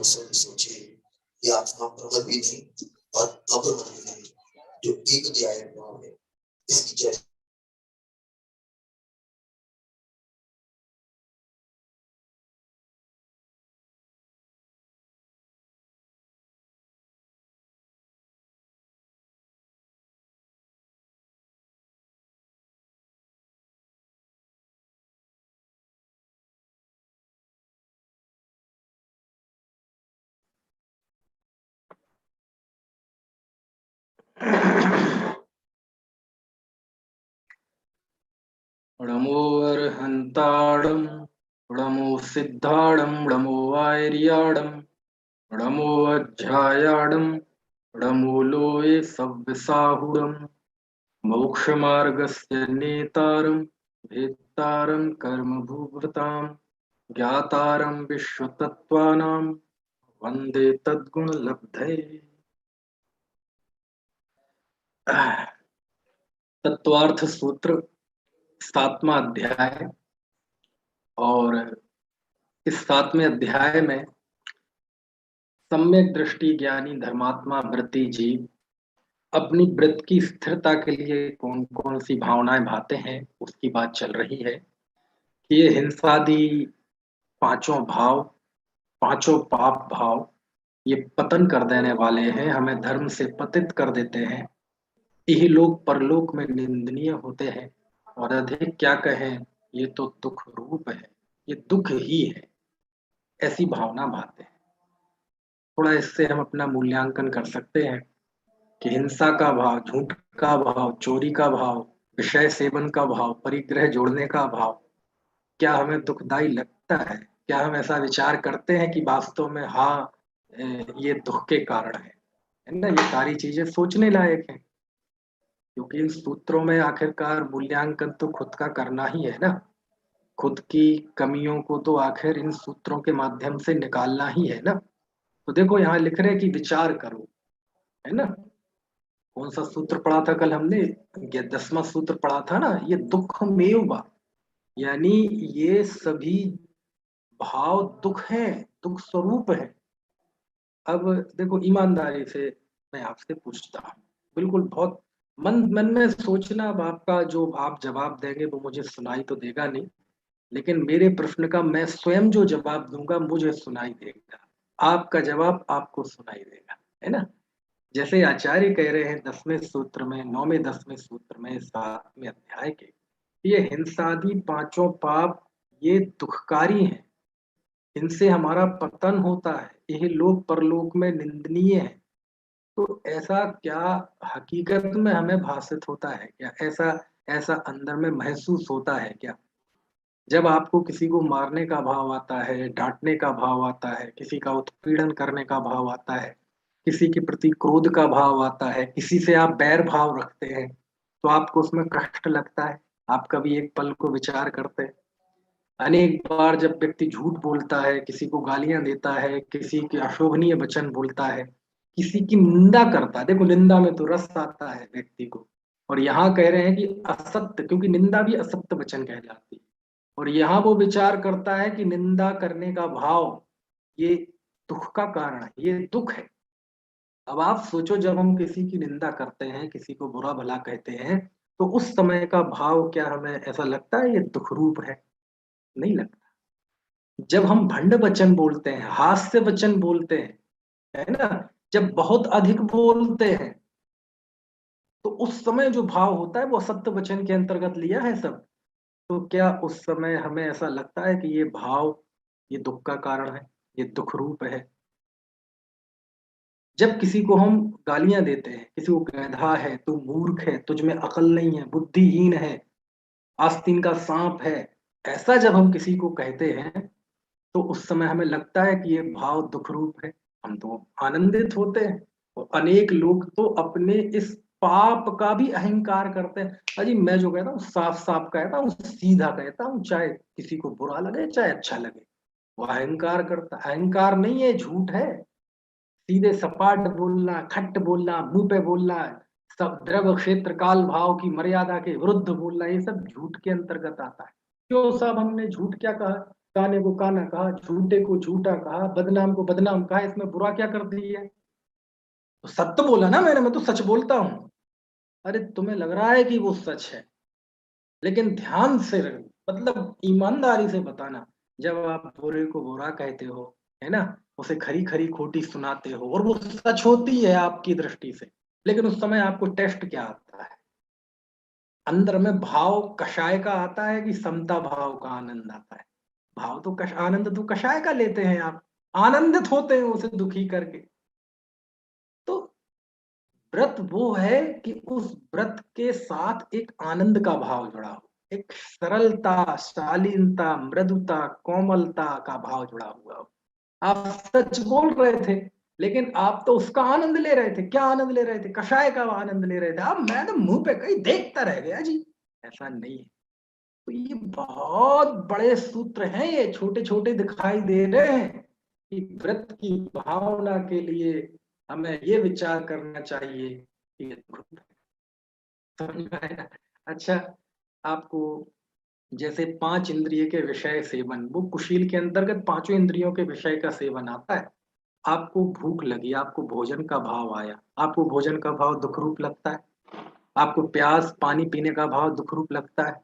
सोचे ये आत्मा प्रबल भी थी और अप्रबल भी थी, जो एक अध्याय में इसकी चर्चा। णमो अर्हन्ताडं णमो सिद्धाडं णमो वार्याडं णमो अध्यायाडं णमो लोये सव्यसाहुडं मोक्षमार्गस्य नेतारं भेत्तारं कर्मभूभृतां ज्ञातारं विश्वतत्त्वानां वन्दे तद्गुणलब्धये। तत्वार्थ सूत्र 7वां अध्याय। और इस 7वें अध्याय में सम्यक दृष्टि ज्ञानी धर्मात्मा वृत्ति जीव अपनी वृत्ति की स्थिरता के लिए कौन कौन सी भावनाएं भाते हैं उसकी बात चल रही है कि ये हिंसादि पांचों भाव, पांचों पाप भाव ये पतन कर देने वाले हैं, हमें धर्म से पतित कर देते हैं। यही लोग परलोक में निंदनीय होते हैं और अधिक क्या कहें, ये तो दुख रूप है, ये दुख ही है, ऐसी भावना भाते हैं। थोड़ा इससे हम अपना मूल्यांकन कर सकते हैं कि हिंसा का भाव, झूठ का भाव, चोरी का भाव, विषय सेवन का भाव, परिग्रह जोड़ने का भाव क्या हमें दुखदाई लगता है? क्या हम ऐसा विचार करते हैं कि वास्तव में हाँ, ये दुख के कारण है ना? ये सारी चीजें सोचने लायक है, क्योंकि इन सूत्रों में आखिरकार मूल्यांकन तो खुद का करना ही है ना। खुद की कमियों को तो आखिर इन सूत्रों के माध्यम से निकालना ही है ना। तो देखो यहाँ लिख रहे हैं कि विचार करो, है ना। कौन सा सूत्र पढ़ा था कल हमने? 10वां सूत्र पढ़ा था ना, ये दुख मेवा, यानी ये सभी भाव दुख है, दुख स्वरूप है। अब देखो ईमानदारी से मैं आपसे पूछता हूँ, बिल्कुल बहुत मन मन में सोचना, अब आपका जो आप जवाब देंगे वो मुझे सुनाई तो देगा नहीं, लेकिन मेरे प्रश्न का मैं स्वयं जो जवाब दूंगा मुझे सुनाई देगा, आपका जवाब आपको सुनाई देगा, है ना। जैसे आचार्य कह रहे हैं 10वें सूत्र में, 9वें 10वें सूत्र में, 7वें अध्याय के, ये हिंसादि पांचों पाप ये दुखकारी हैं, इनसे हमारा पतन होता है, यही लोग परलोक में निंदनीय है। तो ऐसा क्या हकीकत में हमें भाषित होता है क्या? ऐसा ऐसा अंदर में महसूस होता है क्या? जब आपको किसी को मारने का भाव आता है, डांटने का भाव आता है, किसी का उत्पीड़न करने का भाव आता है, किसी के प्रति क्रोध का भाव आता है, किसी से आप बैर भाव रखते हैं, तो आपको उसमें कष्ट लगता है? आप कभी एक पल को विचार करते हैं? अनेक बार जब व्यक्ति झूठ बोलता है, किसी को गालियां देता है, किसी के अशोभनीय वचन बोलता है, किसी की निंदा करता है, देखो निंदा में तो रस आता है व्यक्ति को, और यहाँ कह रहे हैं कि असत्य, क्योंकि निंदा भी असत्य वचन कहलाती है, और यहाँ वो विचार करता है कि निंदा करने का भाव ये दुख का कारण है, ये दुख है। अब आप सोचो, जब हम किसी की निंदा करते हैं, किसी को बुरा भला कहते हैं, तो उस समय का भाव क्या हमें ऐसा लगता है ये दुख रूप है? नहीं लगता। जब हम भंड वचन बोलते हैं, हास्य वचन बोलते हैं, है ना, जब बहुत अधिक बोलते हैं, तो उस समय जो भाव होता है वो सत्य वचन के अंतर्गत लिया है सब। तो क्या उस समय हमें ऐसा लगता है कि ये भाव ये दुख का कारण है, ये दुख रूप है? जब किसी को हम गालियां देते हैं, किसी को गधा है, तू मूर्ख है, तुझ में अकल नहीं है, बुद्धिहीन है, आस्तीन का सांप है, ऐसा जब हम किसी को कहते हैं, तो उस समय हमें लगता है कि ये भाव दुख रूप है, हम तो आनंदित होते हैं। और अनेक लोग तो अपने इस पाप का भी अहंकार करते हैं। अजी मैं जो कहता हूँ साफ साफ कहता हूँ, सीधा कहता हूँ, चाहे किसी को बुरा लगे चाहे अच्छा लगे, वो अहंकार करता, अहंकार नहीं है, झूठ है। सीधे सपाट बोलना, खट बोलना, मुंह पे बोलना, सब द्रव क्षेत्र काल भाव की मर्यादा के विरुद्ध बोलना, ये सब झूठ के अंतर्गत आता है। क्यों साहब हमने झूठ क्या कहा? काने को काना कहा, झूठे को झूठा कहा, बदनाम को बदनाम कहा, इसमें बुरा क्या कर दिया? तो सत्य बोला ना मैंने, मैं तो सच बोलता हूँ। अरे तुम्हें लग रहा है कि वो सच है, लेकिन ध्यान से मतलब ईमानदारी से बताना, जब आप बुरे को बुरा कहते हो, है ना, उसे खरी खरी खोटी सुनाते हो और वो सच होती है आपकी दृष्टि से, लेकिन उस समय आपको टेस्ट क्या आता है? अंदर में भाव कषाय का आता है कि समता भाव का आनंद आता है? भाव तो आनंद तो कषाय का लेते हैं आप, आनंदित होते हैं उसे दुखी करके। तो व्रत वो है कि उस व्रत के साथ एक आनंद का भाव जुड़ा हो, एक सरलता, शालीनता, मृदुता, कोमलता का भाव जुड़ा हुआ हो। आप सच बोल रहे थे, लेकिन आप तो उसका आनंद ले रहे थे। क्या आनंद ले रहे थे? कषाय का आनंद ले रहे थे आप। मैं तो मुंह पे कहीं देखता रह गया जी। ऐसा नहीं है। तो ये बहुत बड़े सूत्र हैं, ये छोटे छोटे दिखाई दे रहे हैं कि व्रत की भावना के लिए हमें ये विचार करना चाहिए कि ये दुख है। समझ में आया? अच्छा, आपको जैसे 5 इंद्रिय के विषय सेवन, वो कुशील के अंतर्गत पांचों इंद्रियों के विषय का सेवन आता है। आपको भूख लगी, आपको भोजन का भाव आया, आपको भोजन का भाव दुख रूप लगता है। आपको प्यास पानी पीने का भाव दुख रूप लगता है।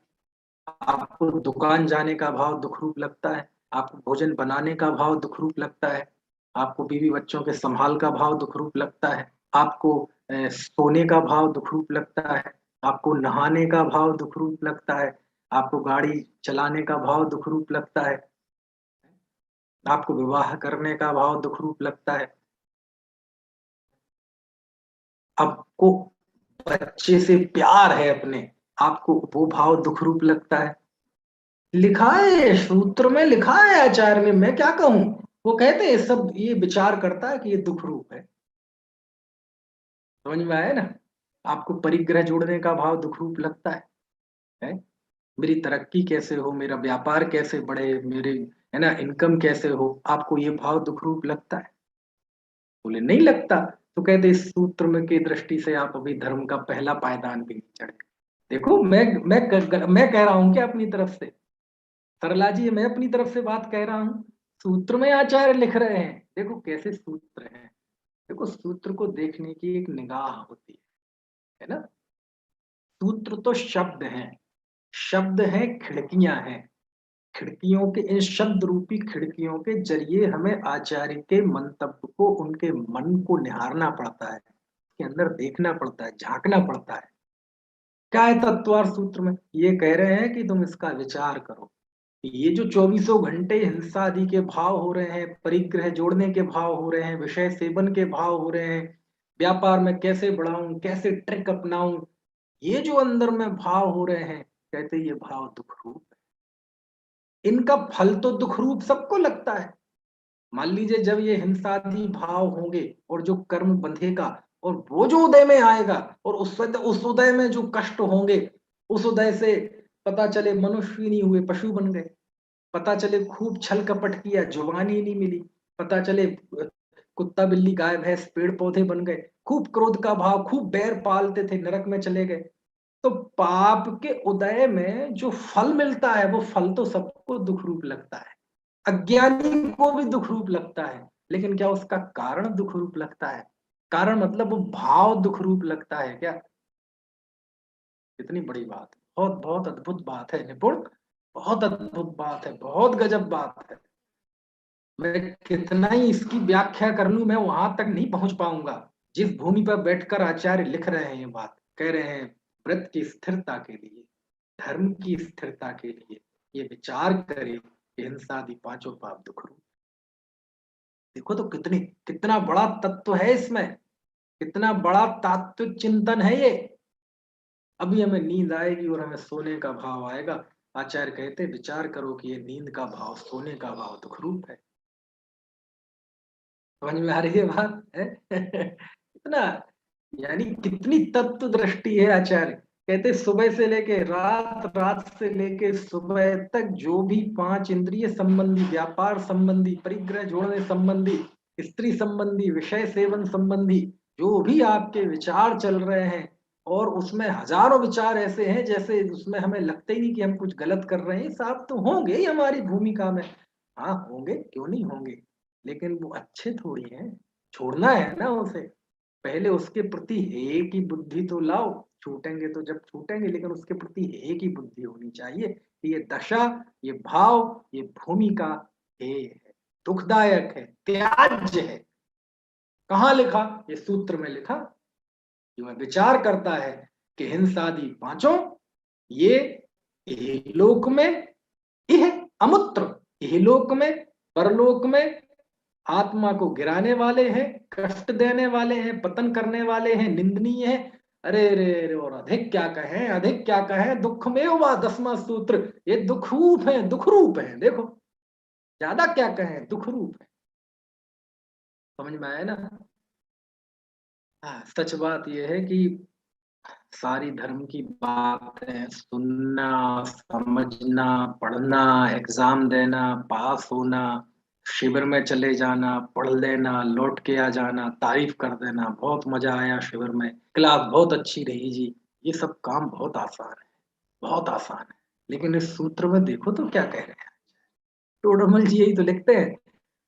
आपको दुकान जाने का भाव दुख रूप लगता है। आपको भोजन बनाने का भाव दुख रूप लगता है। आपको बीवी बच्चों के संभाल का भाव दुख रूप लगता है। आपको सोने का भाव दुख रूप लगता है। आपको नहाने का भाव दुख रूप लगता है। आपको गाड़ी चलाने का भाव दुख रूप लगता है। आपको विवाह करने का भाव दुख रूप लगता है। आपको बच्चे से प्यार है अपने, आपको वो भाव दुख रूप लगता है। लिखा है सूत्र में, लिखा है आचार्य ने, मैं क्या कहूं। वो कहते हैं सब ये विचार करता है कि ये दुख रूप है। समझ में आया ना? आपको परिग्रह जोड़ने का भाव दुख रूप लगता है? मेरी तरक्की कैसे हो, मेरा व्यापार कैसे बढ़े, मेरे, है ना, इनकम कैसे हो, आपको ये भाव दुख रूप लगता है? बोले नहीं लगता। तो कहते इस सूत्र में की दृष्टि से आप अभी धर्म का पहला पायदान भी नहीं चढ़े। देखो मैं कह रहा हूं कि अपनी तरफ से, सरला जी, मैं अपनी तरफ से बात कह रहा हूँ। सूत्र में आचार्य लिख रहे हैं, देखो कैसे सूत्र हैं। देखो सूत्र को देखने की एक निगाह होती है ना। सूत्र तो शब्द हैं, शब्द हैं, खिड़कियां हैं। खिड़कियों के, इन शब्द रूपी खिड़कियों के जरिए हमें आचार्य के मंतव्य को, उनके मन को निहारना पड़ता है, उसके अंदर देखना पड़ता है, झांकना पड़ता है। क्या है तत्वार सूत्र में? ये कह रहे हैं कि तुम इसका विचार करो। ये जो चौबीसों घंटे हिंसा आदि के भाव हो रहे हैं, परिग्रह जोड़ने के भाव हो रहे हैं, विषय सेवन के भाव हो रहे हैं, व्यापार में कैसे बढ़ाऊं, कैसे ट्रिक अपनाऊं, ये जो अंदर में भाव हो रहे हैं, कहते ये भाव दुख रूप है। इनका फल तो दुख रूप सबको लगता है। मान लीजिए जब ये हिंसादी भाव होंगे और जो कर्म बंधेगा, और वो जो उदय में आएगा, और उस उदय में जो कष्ट होंगे, उस उदय से पता चले मनुष्य ही नहीं हुए, पशु बन गए। पता चले खूब छल कपट किया, जुबानी नहीं मिली। पता चले कुत्ता बिल्ली गाय भैंस पेड़ पौधे बन गए। खूब क्रोध का भाव, खूब बैर पालते थे, नरक में चले गए। तो पाप के उदय में जो फल मिलता है, वो फल तो सबको दुख रूप लगता है। अज्ञानी को भी दुख रूप लगता है, लेकिन क्या उसका कारण दुख रूप लगता है? कारण मतलब वो भाव दुख रूप लगता है क्या? इतनी बड़ी बात है, बहुत बहुत अद्भुत बात है निपुण, बहुत अद्भुत बात है, बहुत गजब बात है। मैं कितना ही इसकी व्याख्या कर लूं, मैं वहां तक नहीं पहुंच पाऊंगा जिस भूमि पर बैठकर आचार्य लिख रहे हैं। ये बात कह रहे हैं, व्रत की स्थिरता के लिए, धर्म की स्थिरता के लिए ये विचार करे कि हिंसा आदि पांचों पाप दुख रूप। देखो तो कितनी, कितना बड़ा तत्व है इसमें, कितना बड़ा तात्विक चिंतन है ये। अभी हमें नींद आएगी और हमें सोने का भाव आएगा। आचार्य कहते विचार करो कि ये नींद का भाव, सोने का भाव दुख रूप है। समझ में आ रही है बात है? कितना, यानी कितनी तत्व दृष्टि है आचार्य। कहते सुबह से लेके रात, रात से लेके सुबह तक जो भी 5 इंद्रिय संबंधी, व्यापार संबंधी, परिग्रह जोड़ने संबंधी, स्त्री संबंधी, विषय सेवन संबंधी जो भी आपके विचार चल रहे हैं, और उसमें हजारों विचार ऐसे हैं जैसे उसमें हमें लगता ही नहीं कि हम कुछ गलत कर रहे हैं। साहब तो होंगे ही हमारी भूमिका में, हाँ होंगे, क्यों नहीं होंगे, लेकिन वो अच्छे थोड़ी हैं। छोड़ना है ना उसे, पहले उसके प्रति हे की बुद्धि तो लाओ। छूटेंगे तो जब छूटेंगे, लेकिन उसके प्रति हे की बुद्धि होनी चाहिए कि ये दशा, ये भाव, ये भूमिका हे है, दुखदायक है, त्याज्य है। कहाँ लिखा? ये सूत्र में लिखा। जो मैं विचार करता है कि हिंसादि पांचों ये इहलोक में, इह अमुत्र, इहलोक में, परलोक में आत्मा को गिराने वाले हैं, कष्ट देने वाले हैं, पतन करने वाले हैं, निंदनीय है। अरे रे रे, और अधिक क्या कहें, अधिक क्या कहें, दुख में हुआ 10वां सूत्र, ये दुख रूप है, दुख रूप है। देखो ज्यादा क्या कहें, दुख रूप है। समझ में आया ना? हाँ, सच बात यह है कि सारी धर्म की बातें सुनना, समझना, पढ़ना, एग्जाम देना, पास होना, शिविर में चले जाना, पढ़ लेना, लौट के आ जाना, तारीफ कर देना, बहुत मजा आया शिविर में, क्लास बहुत अच्छी रही जी, ये सब काम बहुत आसान है, बहुत आसान है। लेकिन इस सूत्र में देखो तो क्या कह रहे हैं टोडरमल जी, यही तो लिखते हैं,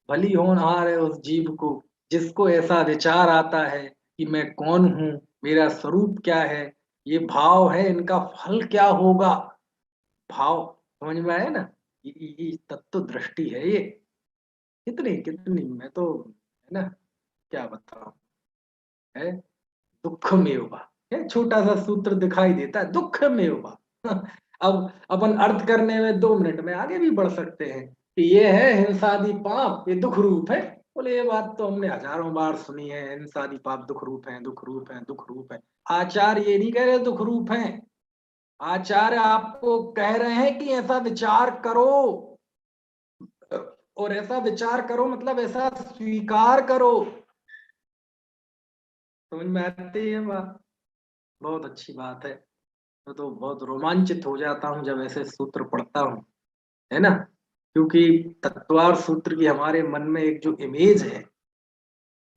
भली होनहार है उस जीव को जिसको ऐसा विचार आता है कि मैं कौन हूँ, मेरा स्वरूप क्या है, ये भाव है, इनका फल क्या होगा। भाव समझ में आया ना? ये तत्व दृष्टि है ये। कितनी कितनी, मैं तो है ना, क्या बताऊं, है दुख में होगा, है छोटा सा सूत्र दिखाई देता है, दुख में होगा। अब अपन अर्थ करने में 2 मिनट में आगे भी बढ़ सकते हैं कि ये है हिंसादि पाप, ये दुख रूप है। बोले ये बात तो हमने हजारों बार सुनी है, हिंसादि पाप दुख रूप है, दुख रूप है, दुख रूप है। आचार्य ये नहीं कह रहे दुख रूप है, आचार्य आपको कह रहे हैं कि ऐसा विचार करो, और ऐसा विचार करो मतलब ऐसा स्वीकार करो। समझ में आती है बात? बहुत अच्छी बात है। मैं तो बहुत रोमांचित हो जाता हूँ जब ऐसे सूत्र पढ़ता हूँ, है ना? क्योंकि तत्वार सूत्र की हमारे मन में एक जो इमेज है,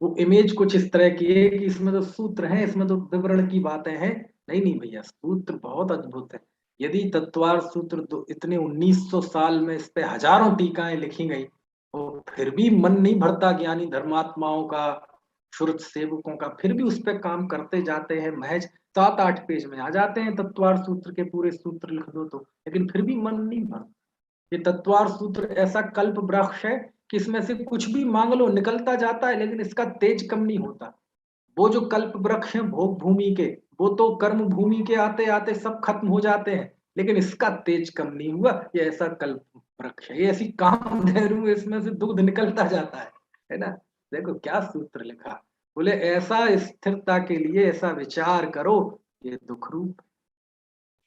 वो इमेज कुछ इस तरह की है कि इसमें तो सूत्र हैं, इसमें तो विवरण की बातें हैं। नहीं नहीं भैया, सूत्र बहुत अद्भुत है। यदि तत्वार सूत्र तो इतने 1900 साल में इस पे हजारों टीकाएं लिखी गई, और फिर भी मन नहीं भरता ज्ञानी धर्मात्माओं का, शुद्ध सेवकों का, फिर भी उस पे काम करते जाते हैं। महज 7-8 पेज में आ जाते हैं तत्वार सूत्र के पूरे सूत्र लिख दो तो, लेकिन फिर भी मन नहीं भरता। ये तत्वार सूत्र ऐसा कल्प वृक्ष है कि इसमें से कुछ भी मांग लो निकलता जाता है, लेकिन इसका तेज कम नहीं होता। वो जो कल्प वृक्ष है भोग भूमि के, वो तो कर्म भूमि के आते आते सब खत्म हो जाते हैं, लेकिन इसका तेज कम नहीं हुआ। ये ऐसा कल्प वृक्ष है, ये ऐसी कामधेनु, इसमें से दूध निकलता जाता है ना? देखो क्या सूत्र लिखा, बोले ऐसा स्थिरता के लिए ऐसा विचार करो, ये दुख रूप।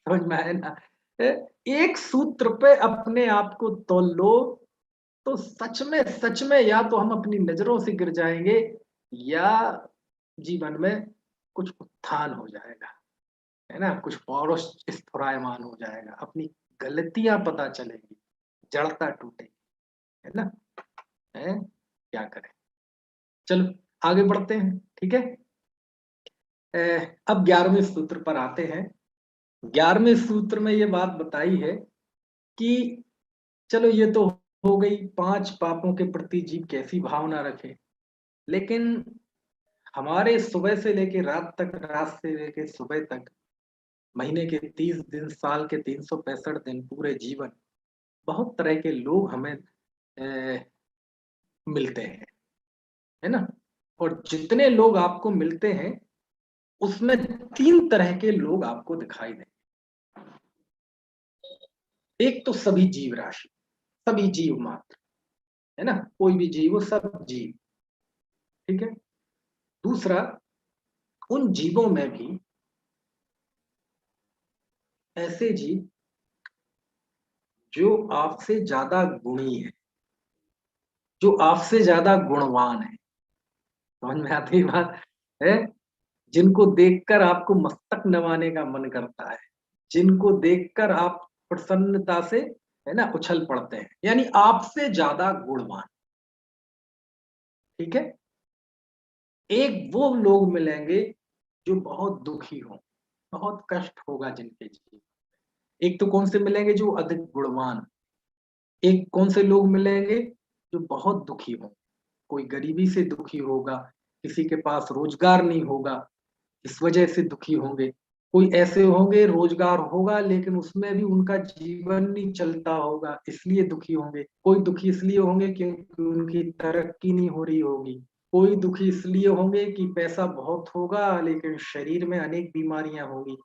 समझ में आया ना? एक सूत्र पे अपने आप को तोल लो, तो सच में या तो हम अपनी नजरों से गिर जाएंगे, या जीवन में कुछ उत्थान हो जाएगा, है ना? कुछ पौरुष स्फुरायमान हो जाएगा, अपनी गलतियां पता चलेगी, जड़ता टूटेगी, है ना? है क्या करें? चलो आगे बढ़ते हैं, ठीक है? अब 11वें सूत्र पर आते हैं। 11वें सूत्र में ये बात बताई है कि चलो ये तो हो गई 5 पापों के प्रति जीव कैसी भावना रखे, लेकिन हमारे सुबह से लेके रात तक, रात से लेके सुबह तक, महीने के 30 दिन, साल के 365 दिन, पूरे जीवन बहुत तरह के लोग हमें मिलते हैं, है ना? और जितने लोग आपको मिलते हैं उसमें 3 तरह के लोग आपको दिखाई दें। एक तो सभी जीव राशि, सभी जीव मात्र, है ना? कोई भी जीव हो, सब जीव, ठीक है? दूसरा, उन जीवों में भी ऐसे जीव जो आपसे ज्यादा गुणी है, जो आपसे ज्यादा गुणवान है। समझ में आती है बात? है जिनको देखकर आपको मस्तक नवाने का मन करता है, जिनको देखकर आप प्रसन्नता से, है ना, उछल पड़ते हैं, यानी आपसे ज्यादा गुणवान, ठीक है? एक वो लोग मिलेंगे जो बहुत दुखी हो, बहुत कष्ट होगा जिनके जीवन। एक तो कौन से मिलेंगे जो अधिक गुणवान, एक कौन से लोग मिलेंगे जो बहुत दुखी हों, कोई गरीबी से दुखी होगा, किसी के पास रोजगार नहीं होगा, इस वजह से दुखी होंगे। कोई ऐसे होंगे रोजगार होगा लेकिन उसमें भी उनका जीवन नहीं चलता होगा, इसलिए दुखी होंगे। कोई दुखी इसलिए होंगे क्योंकि उनकी तरक्की नहीं हो रही होगी। कोई दुखी इसलिए होंगे कि पैसा बहुत होगा लेकिन शरीर में अनेक बीमारियां होंगी।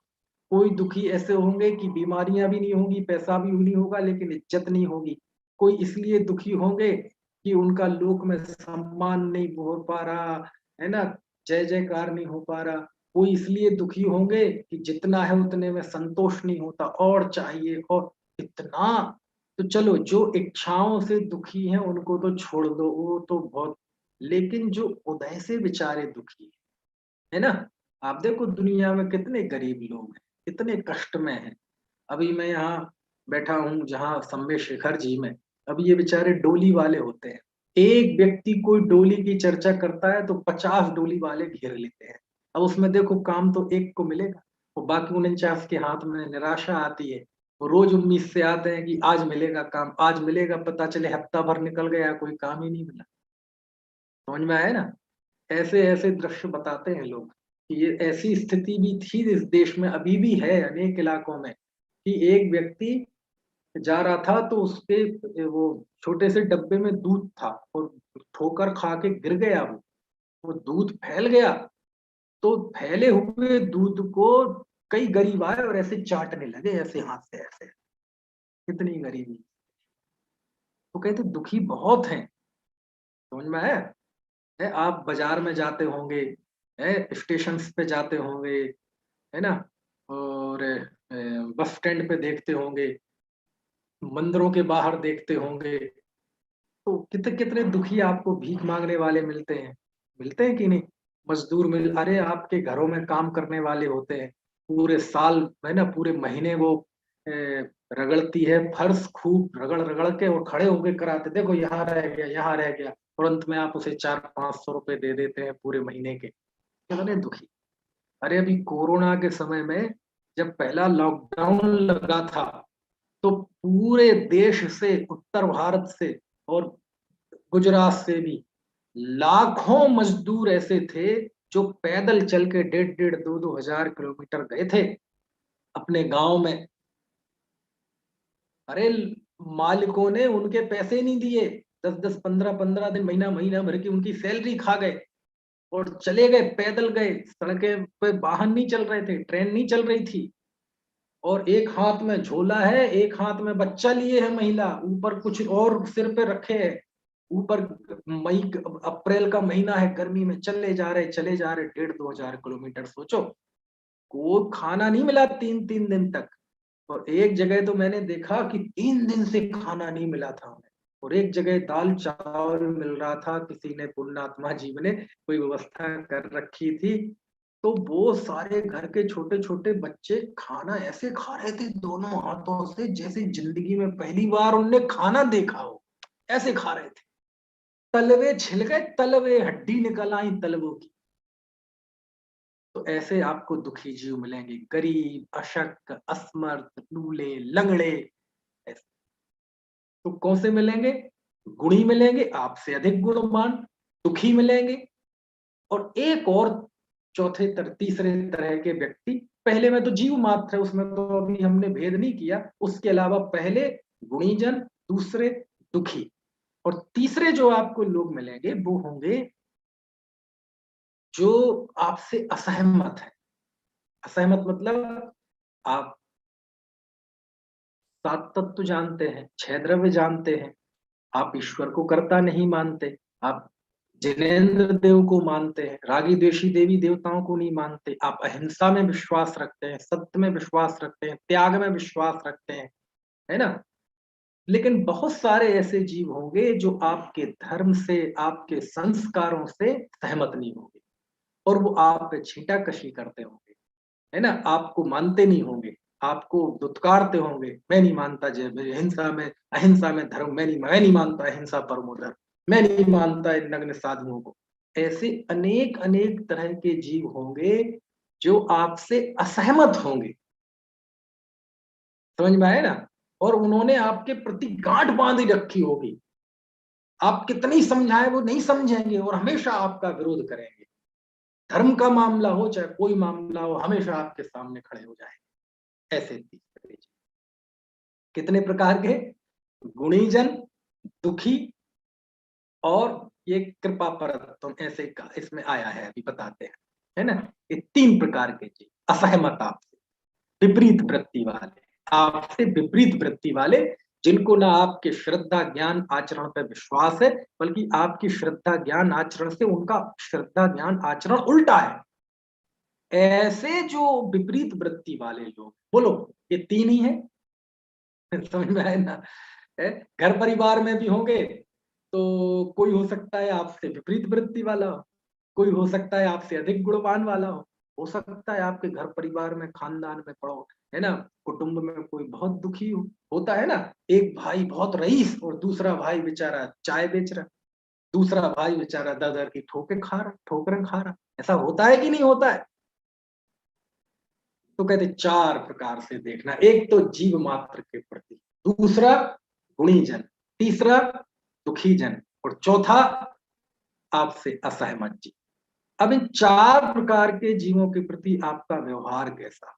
कोई दुखी ऐसे होंगे कि बीमारियां भी नहीं होंगी, पैसा भी नहीं होगा लेकिन इज्जत नहीं होगी। कोई इसलिए दुखी होंगे कि उनका लोक में सम्मान नहीं हो पा रहा, है ना, जय जयकार नहीं हो पा रहा। कोई इसलिए दुखी होंगे कि जितना है उतने में संतोष नहीं होता, और चाहिए और इतना। तो चलो जो इच्छाओं से दुखी हैं उनको तो छोड़ दो, वो तो बहुत, लेकिन जो उदय से बेचारे दुखी है ना, आप देखो दुनिया में कितने गरीब लोग हैं, कितने कष्ट में हैं। अभी मैं यहाँ बैठा हूँ जहाँ सम्बे शेखर जी में, अभी ये बेचारे डोली वाले होते हैं। एक व्यक्ति कोई डोली की चर्चा करता है तो 50 डोली वाले घेर लेते हैं। अब उसमें देखो काम तो एक को मिलेगा, और बाकी 49 के हाथ में निराशा आती है। वो रोज उम्मीद से आते हैं कि आज मिलेगा काम, आज मिलेगा, पता चले हफ्ता भर निकल गया, कोई काम ही नहीं मिला। समझ में आया ना? ऐसे ऐसे दृश्य बताते हैं लोग कि ये ऐसी स्थिति भी थी इस देश में, अभी भी है अनेक इलाकों में, कि एक व्यक्ति जा रहा था तो उसके वो छोटे से डब्बे में दूध था, और ठोकर खा के गिर गया। वो दूध फैल गया, तो फैले हुए दूध को कई गरीब आए और ऐसे चाटने लगे, ऐसे हाथ से ऐसे। कितनी गरीबी। तो कहते दुखी बहुत हैं। समझ में आया? है, आप बाजार में जाते होंगे, है, स्टेशन पे जाते होंगे, है ना, और बस स्टैंड पे देखते होंगे, मंदिरों के बाहर देखते होंगे, तो कितने कितने दुखी आपको भीख मांगने वाले मिलते हैं कि नहीं? मजदूर मिल, अरे आपके घरों में काम करने वाले होते हैं, पूरे साल, है ना, पूरे महीने वो अ, रगड़ती है फर्श, खूब रगड़ रगड़ के और खड़े होके कराते, देखो यहाँ रह गया, यहाँ रह गया, तुरंत में आप उसे 400-500 रुपए दे देते हैं पूरे महीने के। कितने दुखी। अरे अभी कोरोना के समय में जब पहला लॉकडाउन लगा था, तो पूरे देश से, उत्तर भारत से और गुजरात से भी लाखों मजदूर ऐसे थे जो पैदल चल के 1.5-2 हजार किलोमीटर गए थे अपने गांव में। अरे मालिकों ने उनके पैसे नहीं दिए, 10-10, 15-15 दिन, महीना महीना भर की उनकी सैलरी खा गए और चले गए, पैदल गए। सड़कें पे वाहन नहीं चल रहे थे, ट्रेन नहीं चल रही थी, और एक हाथ में झोला है, एक हाथ में बच्चा लिए है महिला, ऊपर कुछ और सिर पे रखे है, ऊपर मई अप्रैल का महीना है, गर्मी में चले जा रहे 1.5-2 हजार किलोमीटर। सोचो, को खाना नहीं मिला 3-3 दिन तक। और एक जगह तो मैंने देखा कि 3 दिन से खाना नहीं मिला था उन्हें, और एक जगह दाल चावल मिल रहा था, किसी ने, पुण्यात्मा जीव ने कोई व्यवस्था कर रखी थी। तो वो सारे घर के छोटे छोटे बच्चे खाना ऐसे खा रहे थे दोनों हाथों से जैसे जिंदगी में पहली बार उनने खाना देखा हो, ऐसे खा रहे थे। तलवे छिल गए, तलवे, हड्डी निकल आई तलवों की। तो ऐसे आपको दुखी जीव मिलेंगे, गरीब, अशक्त, असमर्थ, लूले, लंगड़े, ऐसे। तो कौन से मिलेंगे? गुणी मिलेंगे, आपसे अधिक गुणवान। दुखी मिलेंगे। और एक और तीसरे तरह के व्यक्ति, पहले में तो जीव मात्र है, उसमें तो अभी हमने भेद नहीं किया। उसके अलावा पहले गुणीजन, दूसरे दुखी, और तीसरे जो आपको लोग मिलेंगे वो होंगे जो आपसे असहमत है। असहमत मतलब आप 7 तत्व जानते हैं, 6 द्रव्य जानते हैं, आप ईश्वर को कर्ता नहीं मानते, आप जिनेंद्र देव को मानते हैं, रागी द्वेषी देवी देवताओं को नहीं मानते, आप अहिंसा में विश्वास रखते हैं, सत्य में विश्वास रखते हैं, त्याग में विश्वास रखते हैं, है ना। लेकिन बहुत सारे ऐसे जीव होंगे जो आपके धर्म से, आपके संस्कारों से सहमत नहीं होंगे, और वो आप पे छींटाकशी करते होंगे, है ना, आपको मानते नहीं होंगे, आपको दुत्कारते होंगे, मैं नहीं मानता जय हिंसा में, अहिंसा में धर्म, मैं नहीं मानता अहिंसा परमो धर्म, मैं नहीं मानता इन नग्न साधुओं को। ऐसे अनेक अनेक तरह के जीव होंगे जो आपसे असहमत होंगे, समझ में आए ना, और उन्होंने आपके प्रति गांठ बांधी रखी होगी, आप कितनी समझाएं वो नहीं समझेंगे और हमेशा आपका विरोध करेंगे। धर्म का मामला हो चाहे कोई मामला हो, हमेशा आपके सामने खड़े हो जाएंगे। ऐसे 30 प्रकार। कितने प्रकार के? गुणीजन, दुखी, और ये कृपा परत्तम, ऐसे का इसमें आया है, अभी बताते हैं, है ना। ये 3 प्रकार के जीव, असहमत आपसे, विपरीत वृत्ति वाले, आपसे विपरीत वृत्ति वाले, जिनको ना आपके श्रद्धा ज्ञान आचरण पर विश्वास है, बल्कि आपकी श्रद्धा ज्ञान आचरण से उनका श्रद्धा ज्ञान आचरण उल्टा है। ऐसे जो विपरीत वृत्ति वाले लोग, बोलो ये 3 ही है। समझ में आए ना? घर परिवार में भी होंगे तो कोई हो सकता है आपसे विपरीत वृत्ति वाला हो, कोई हो सकता है आपसे अधिक गुणवान वाला हो सकता है आपके घर परिवार में, खानदान में पड़ो, है ना, कुटुंब में कोई बहुत दुखी होता है ना, एक भाई बहुत रईस और दूसरा भाई बेचारा चाय बेच रहा, दूसरा भाई बेचारा दर दर की ठोकरें खा रहा। ऐसा होता है कि नहीं होता है? तो कहते 4 प्रकार से देखना, एक तो जीव मात्र के प्रति, दूसरा गुणीजन, तीसरा दुखीजन, और चौथा आपसे असहमत जीव। अब इन 4 प्रकार के जीवों के प्रति आपका व्यवहार कैसा,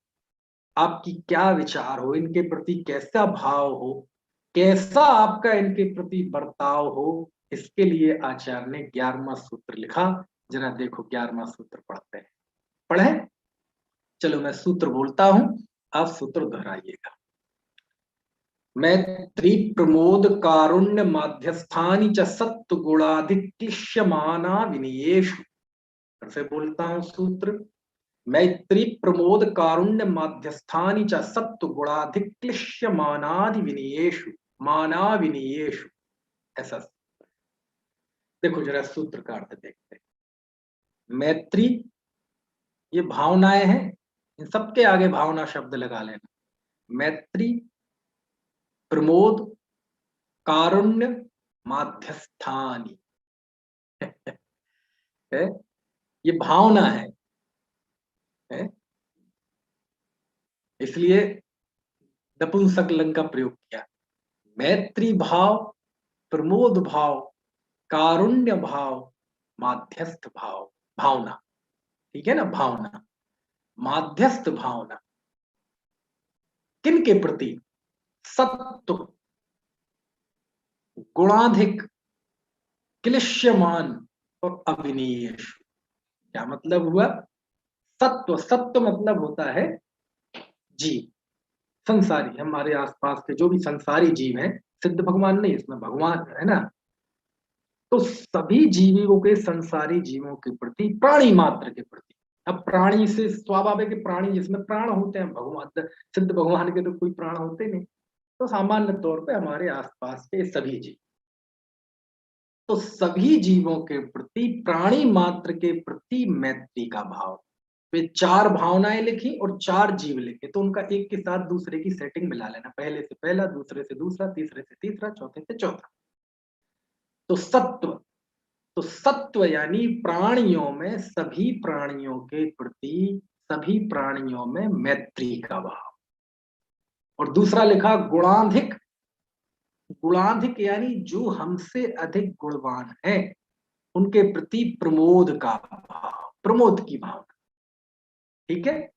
आपकी क्या विचार हो, इनके प्रति कैसा भाव हो, कैसा आपका इनके प्रति बर्ताव हो, इसके लिए आचार्य ने 11वां सूत्र लिखा। जरा देखो 11वां सूत्र पढ़ते हैं, पढ़े? चलो मैं सूत्र बोलता हूं, आप सूत्र दोहराइएगा। मैत्री प्रमोद कारुण्य माध्यस्थानी च सत्व गुणाधिक्लिश्यमाना विनयेषु। फिर से बोलता हूं सूत्र, मैत्री प्रमोद कारुण्य माध्यस्थानी च सत्व गुणाधिक्लिश्यमानादि विनयेषु, माना विनयेषु, ऐसा। देखो जरा सूत्र का अर्थ देखते हैं। मैत्री, ये भावनाएं हैं, इन सबके आगे भावना शब्द लगा लेना। मैत्री, प्रमोद, कारुण्य, माध्यस्थानी है, ये भावना है? इसलिए नपुंसक लिंग का प्रयोग किया। मैत्री भाव, प्रमोद भाव, कारुण्य भाव, माध्यस्थ भाव, भावना, ठीक है ना, भावना, माध्यस्थ भावना, किन के प्रति? सत्व, गुणाधिक, क्लिश्यमान और अविनीयेष। क्या मतलब हुआ? सत्व, सत्व मतलब होता है जीव, संसारी, हमारे आसपास के जो भी संसारी जीव हैं, सिद्ध भगवान नहीं, इसमें भगवान है ना, तो सभी जीवों के, संसारी जीवों के प्रति, प्राणी मात्र के प्रति। अब प्राणी से स्वाभाविक प्राणी जिसमें प्राण होते हैं, भगवान सिद्ध भगवान के तो कोई प्राण होते नहीं, तो सामान्य तौर पे हमारे आसपास के सभी जीव, तो सभी जीवों के प्रति, प्राणी मात्र के प्रति मैत्री का भाव। वे 4 भावनाएं लिखी और 4 जीव लिखे, तो उनका एक के साथ दूसरे की सेटिंग मिला लेना, पहले से पहला, दूसरे से दूसरा, तीसरे से तीसरा, चौथे से चौथा। तो सत्व, तो सत्व यानी प्राणियों में, सभी प्राणियों के प्रति, सभी प्राणियों में मैत्री का भाव। और दूसरा लिखा गुणाधिक, गुणाधिक यानी जो हमसे अधिक गुणवान है, उनके प्रति प्रमोद का भाव, प्रमोद की भावना, ठीक है।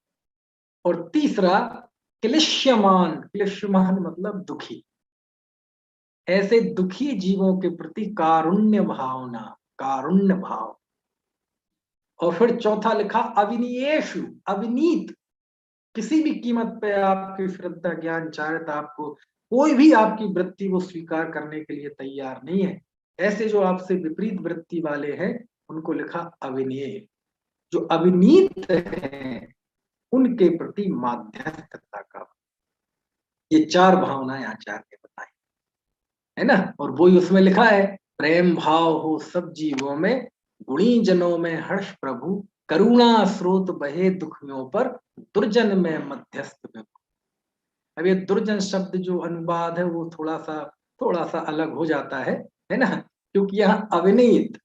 और तीसरा क्लिश्यमान, क्लिश्यमान मतलब दुखी, ऐसे दुखी जीवों के प्रति कारुण्य भावना, कारुण्य भाव। और फिर चौथा लिखा अविनीयेषु, अविनीत, किसी भी कीमत पे आपकी श्रद्धा ज्ञान चारिता, आपको कोई भी आपकी वृत्ति वो स्वीकार करने के लिए तैयार नहीं है, ऐसे जो आपसे विपरीत वृत्ति वाले हैं, उनको लिखा अविनीय। जो अविनीत हैं उनके प्रति माध्यस्थता का, ये 4 भावनाएं आचार्य ने बताई, है ना। और वही उसमें लिखा है, प्रेम भाव हो सब जीवों में, गुणी जनों में हर्ष प्रभु, करुणा स्रोत बहे दुखियों पर, दुर्जन में मध्यस्थ में। अब ये दुर्जन शब्द जो अनुवाद है वो थोड़ा सा अलग हो जाता है ना, क्योंकि यहाँ अविनीत,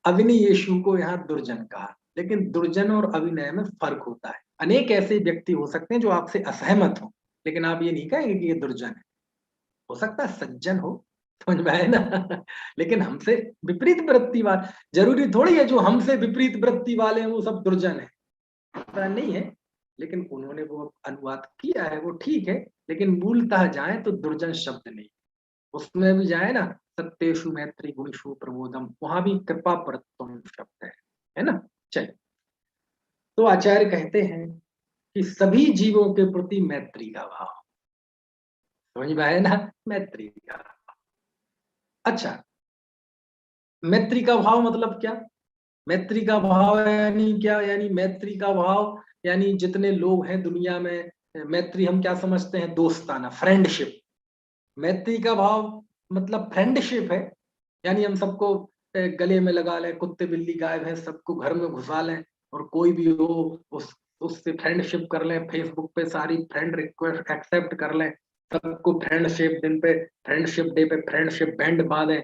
अविनीयेषु को यहाँ दुर्जन कहा, लेकिन दुर्जन और अविनय में फर्क होता है, अनेक ऐसे व्यक्ति हो सकते हैं जो आपसे असहमत हो, लेकिन आप ये नहीं कहेंगे कि ये दुर्जन है। हो सकता है सज्जन हो, समझ में आए ना? लेकिन हमसे विपरीत वृत्ति वाले, जरूरी थोड़ी है जो हमसे विपरीत वृत्ति वाले हैं वो सब दुर्जन है, ऐसा नहीं है। लेकिन उन्होंने वो अनुवाद किया है, वो ठीक है, लेकिन मूलतः जाए तो दुर्जन शब्द नहीं, उसमें भी जाए ना, सत्येषु मैत्री गुणेषु प्रबोधम, वहां भी कृपा परत्वम शब्द है ना? चलिए, तो आचार्य कहते हैं कि सभी जीवों के प्रति मैत्री का भाव, समझ में आया ना? मैत्री का। अच्छा, मैत्री का भाव मतलब क्या? मैत्री का भाव यानी क्या? यानी मैत्री का भाव यानी जितने लोग हैं दुनिया में, मैत्री हम क्या समझते हैं? दोस्ताना, फ्रेंडशिप। मैत्री का भाव मतलब फ्रेंडशिप है, यानी हम सबको गले में लगा लें, कुत्ते बिल्ली गाय भैंस सबको घर में घुसा लें, और कोई भी हो उस उससे फ्रेंडशिप कर लें, फेसबुक पे सारी फ्रेंड रिक्वेस्ट एक्सेप्ट कर लें, सबको फ्रेंडशिप दिन पे, फ्रेंडशिप डे पे फ्रेंडशिप बैंड बांधें,